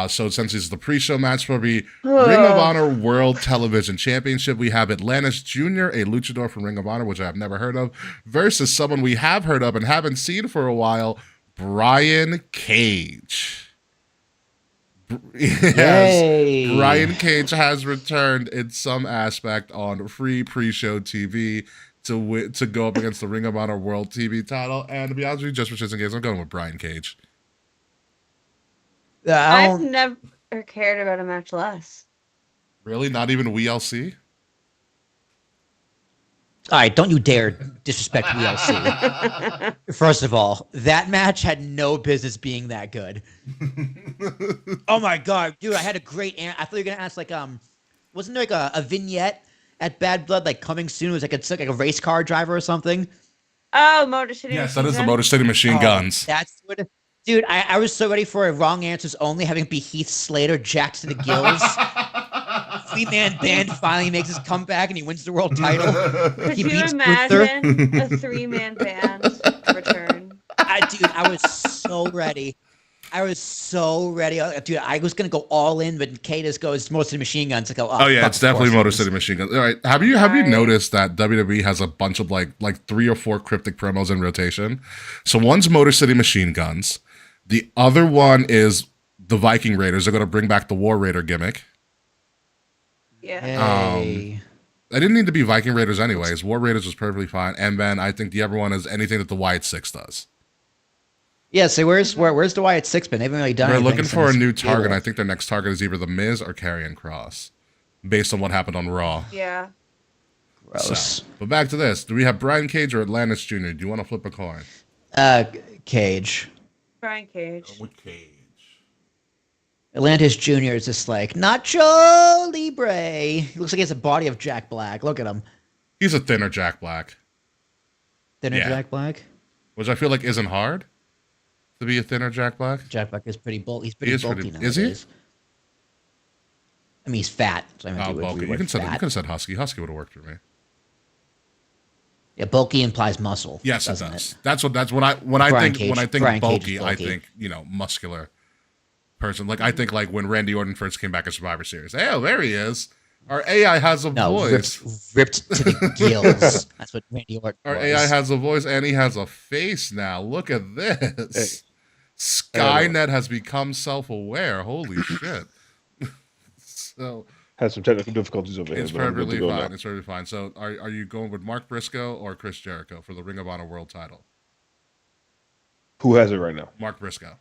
So, since it's the pre-show match for the Ring of Honor World Television Championship, we have Atlantis Jr., a luchador from Ring of Honor, which I have never heard of, versus someone we have heard of and haven't seen for a while, Brian Cage. Yes, Yay. Brian Cage has returned in some aspect on free pre-show TV to go up against the Ring of Honor World TV title. And to be honest with you, just for shits and gigs, I'm going with Brian Cage. I I've don't, never cared about a match less. Really? Not even WLC? all right, don't you dare disrespect WLC. First of all, that match had no business being that good. Oh my god, dude! I had a great. I thought you were gonna ask wasn't there like a vignette at Bad Blood like coming soon? It was like like a race car driver or something. Oh, Motor City. Yes, that Machine is the Gun? Motor City Machine Oh, Guns. That's what. Dude, I was so ready for a wrong answers only, having it be Heath Slater jacked to the gills. 3-man band finally makes his comeback and he wins the world title. Could He you beats Gunther. imagine a 3-man band return? Dude, I was so ready. Dude, I was gonna go all in, but Kay just goes mostly machine guns. I go, Oh yeah, fuck, it's of definitely course it Motor is. City Machine Guns. All right, have you Right. noticed that WWE has a bunch of like 3 or 4 cryptic promos in rotation? So one's Motor City Machine Guns. The other one is the Viking Raiders. They're going to bring back the War Raider gimmick. Yeah. Hey. I didn't need to be Viking Raiders anyways. War Raiders was perfectly fine. And then I think the other one is anything that the Wyatt Six does. Yeah, so where's the Wyatt Six been? They haven't really done They're anything looking for a since new target. Gable. I think their next target is either The Miz or Karrion Kross. based on what happened on Raw. Yeah. Gross. So, but back to this. Do we have Brian Cage or Atlantis Jr.? Do you want to flip a coin? Cage. Brian Cage. With Cage. Atlantis Jr. is just like Nacho Libre. He looks like he has a body of Jack Black. Look at him. He's a thinner Jack Black, Thinner Yeah. Jack Black. which I feel like isn't hard to be a thinner Jack Black. Jack Black is pretty bulky. He's pretty bulky now. Is he? I mean, he's fat. So I mean, Oh, bulky. You can say husky. Husky would have worked for me. Yeah, bulky implies muscle. Yes, it doesn't does. That's when I Brian think Cage- when I think Brian Cage bulky, is I bulky. think muscular person. Like I think like when Randy Orton first came back in Survivor Series. Hey, oh, there he is. Our AI has a No, voice. ripped to the gills. That's what Randy Orton Our was. AI has a voice and he has a face now. Look at this. Skynet has become self-aware. Holy shit. So Has some technical difficulties over here. it's but I'm good to perfectly go fine. now. It's perfectly fine. So are you going with Mark Briscoe or Chris Jericho for the Ring of Honor World title? Who has it right now? Mark Briscoe.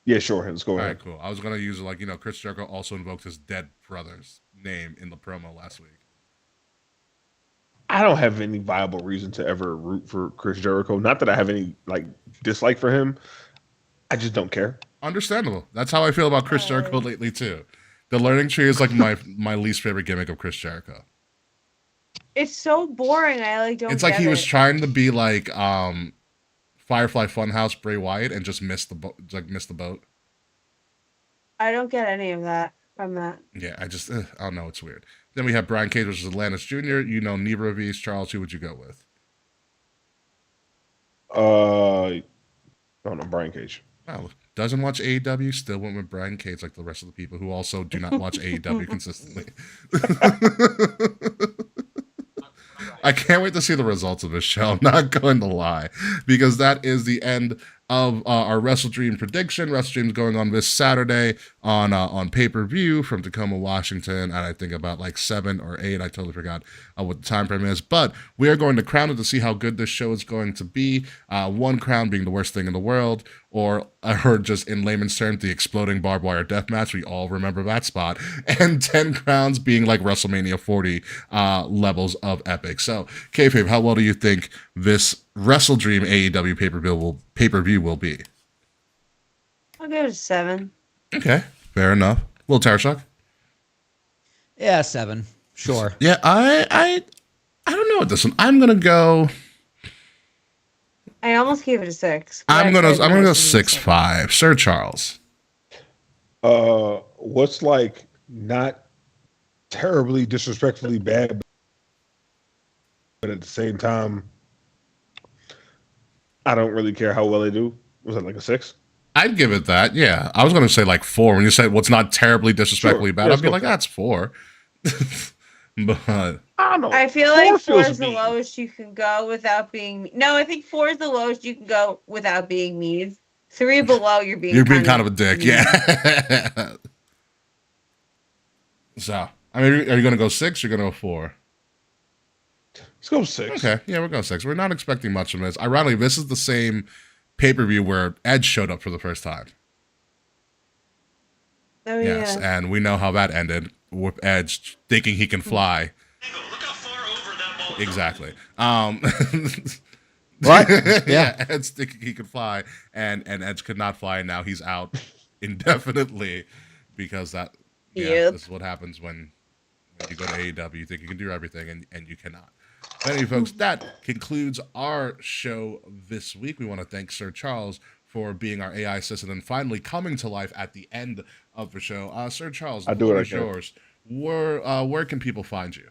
Yeah, sure. Let's go All ahead. right, cool. I was gonna use Chris Jericho also invoked his dead brother's name in the promo last week. I don't have any viable reason to ever root for Chris Jericho. Not that I have any dislike for him. I just don't care. Understandable. That's how I feel about Chris Jericho lately too. The learning tree is like my least favorite gimmick of Chris Jericho. It's so boring. I don't. It's like get he was it. trying to be like Firefly Funhouse Bray Wyatt and just missed the boat. I don't get any of that from that. Yeah, I don't know. It's weird. Then we have Brian Cage versus Atlantis Jr. Nebra vs. Charles. Who would you go with? I don't know, Brian Cage. Wow, doesn't watch AEW, still went with Brian Cage like the rest of the people who also do not watch AEW consistently. I can't wait to see the results of this show. I'm not going to lie, because that is the end of our Wrestle Dream prediction. Wrestle Dream's going on this Saturday on pay-per-view from Tacoma, Washington, and I think about 7 or 8. I totally forgot what the time frame is, but we are going to crown it to see how good this show is going to be. One crown being the worst thing in the world, or just in layman's terms, the exploding barbed wire death match. We all remember that spot. And 10 crowns being like WrestleMania 40 levels of epic. So, Kayfabe, how well do you think this Wrestle Dream AEW pay-per-view will be? I'll go to 7. Okay, fair enough. Little Tarashok? Yeah, 7. Sure. Yeah, I don't know with this one. I'm gonna go. I almost gave it a 6. but I'm gonna I go couldn't 6-5. Sir Charles. What's not terribly disrespectfully bad, but at the same time, I don't really care how well they do. Was it a 6? I'd give it that. Yeah, I was gonna say 4. When you said what's not terribly disrespectfully Sure. bad, Yeah, I'd be let's like, go that's 4. But I don't know. I feel like 4 feels is the mean. lowest you can go without being. No, I think 4 is the lowest you can go without being mean. 3 below, you're being. kind of a dick. mean. Yeah. So, I mean, are you gonna go 6? You're gonna go 4. Let's go 6. Okay, yeah, we're going 6. We're not expecting much from this. Ironically, this is the same pay-per-view where Edge showed up for the first time. Oh Yes, yeah. and we know how that ended with Edge thinking he can fly. Exactly. What? Yeah, Edge thinking he could fly, and Edge could not fly, and now he's out indefinitely because Yep. this is what happens when you go to AEW. You think you can do everything, and you cannot. But anyway, folks, that concludes our show this week. We want to thank Sir Charles for being our AI assistant and finally coming to life at the end of the show. Sir Charles, the I do floor what I is can. yours. Where can people find you?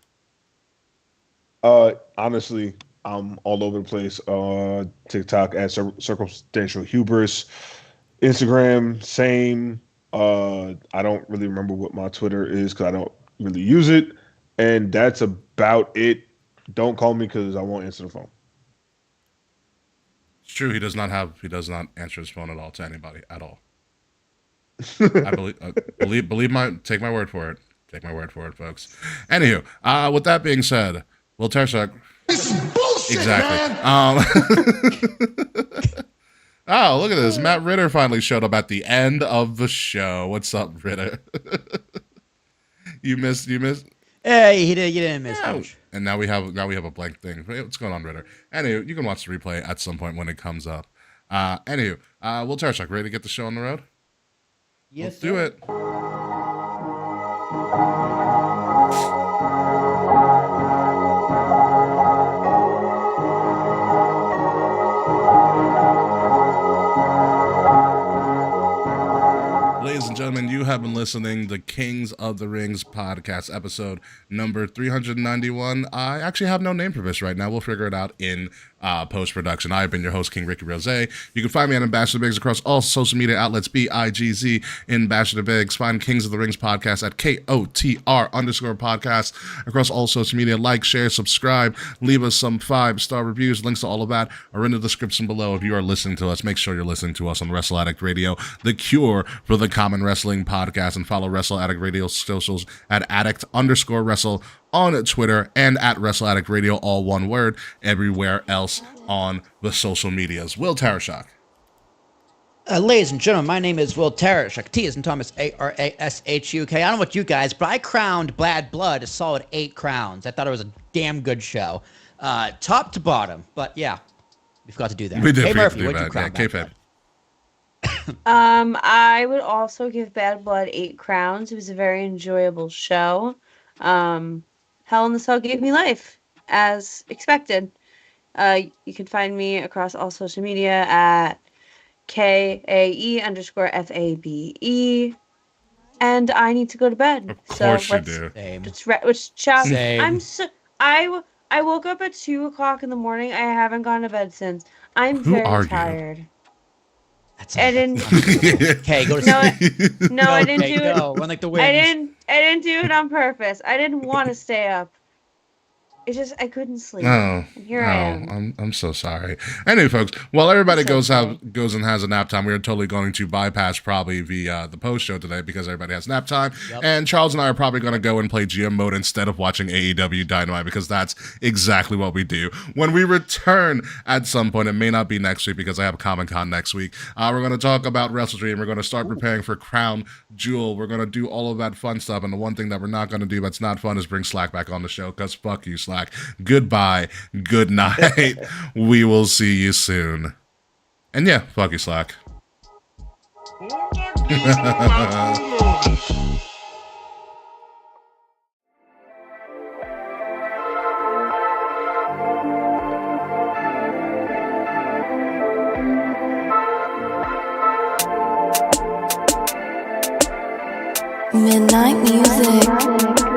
Honestly, I'm all over the place. TikTok at Circumstantial Hubris. Instagram, same. I don't really remember what my Twitter is because I don't really use it. And that's about it. Don't call me because I won't answer the phone. It's true. He does not answer his phone at all to anybody at all. I take my word for it. Take my word for it, folks. Anywho, with that being said, Will Tarshak. Exactly. Oh, look at this. Matt Ritter finally showed up at the end of the show. What's up, Ritter? You missed. Hey, you didn't miss Oh. much. And now we have a blank thing. What's going on, Ritter? Anyway, you can watch the replay at some point when it comes up. Will Tarshak, ready to get the show on the road? Yes, Let's do it. Ladies and gentlemen, you have been listening to Kings of the Rings podcast, episode number 391. I actually have no name for this right now. We'll figure it out in post-production. I've been your host, King Ricky Rose. You can find me on Ambassador Biggs across all social media outlets, BIGZ, Ambassador Biggs. Find Kings of the Rings podcast at KOTR_podcast across all social media. Like, share, subscribe, leave us some 5-star reviews. Links to all of that are in the description below. If you are listening to us, make sure you're listening to us on Wrestle Addict Radio, the cure for the common wrestling podcast, and follow Wrestle Addict Radio socials at addict_wrestle on Twitter and at Wrestle Addict Radio, all one word, everywhere else on the social medias. Will Tarashak. Ladies and gentlemen, my name is Will Tarashuk. T is in Thomas, Arashuk. I don't know what you guys, but I crowned Bad Blood a solid 8 crowns. I thought it was a damn good show, top to bottom. But yeah, we forgot to do that. We did Hey forget Murphy, to do what'd you that. crown Yeah, Bad K-Fed. Blood? I would also give Bad Blood 8 crowns. It was a very enjoyable show. Hell in the Cell gave me life, as expected. You can find me across all social media at KAE_FABE. And I need to go to bed. Of course you do. Same. Let's chat. Same. I woke up at 2:00 in the morning. I haven't gone to bed since. I'm Who very are you? tired. That's I didn't. Okay, go to No, sleep. No, I didn't Okay, do it. go. Run like the wind. I didn't do it on purpose. I didn't want to stay up. It's just I couldn't sleep. Oh, And here I am. I'm so sorry. Anyway, folks, while everybody It's goes okay. goes and has a nap time, we are totally going to bypass probably the post show today because everybody has nap time. Yep. And Charles and I are probably going to go and play GM mode instead of watching AEW Dynamite because that's exactly what we do. When we return at some point, it may not be next week because I have Comic-Con next week. We're going to talk about WrestleDream. We're going to start preparing for Crown Jewel. We're going to do all of that fun stuff. And the one thing that we're not going to do that's not fun is bring Slack back on the show because fuck you, Slack. Goodbye. Good night. We will see you soon. And yeah, fuck you, Slack. Midnight music.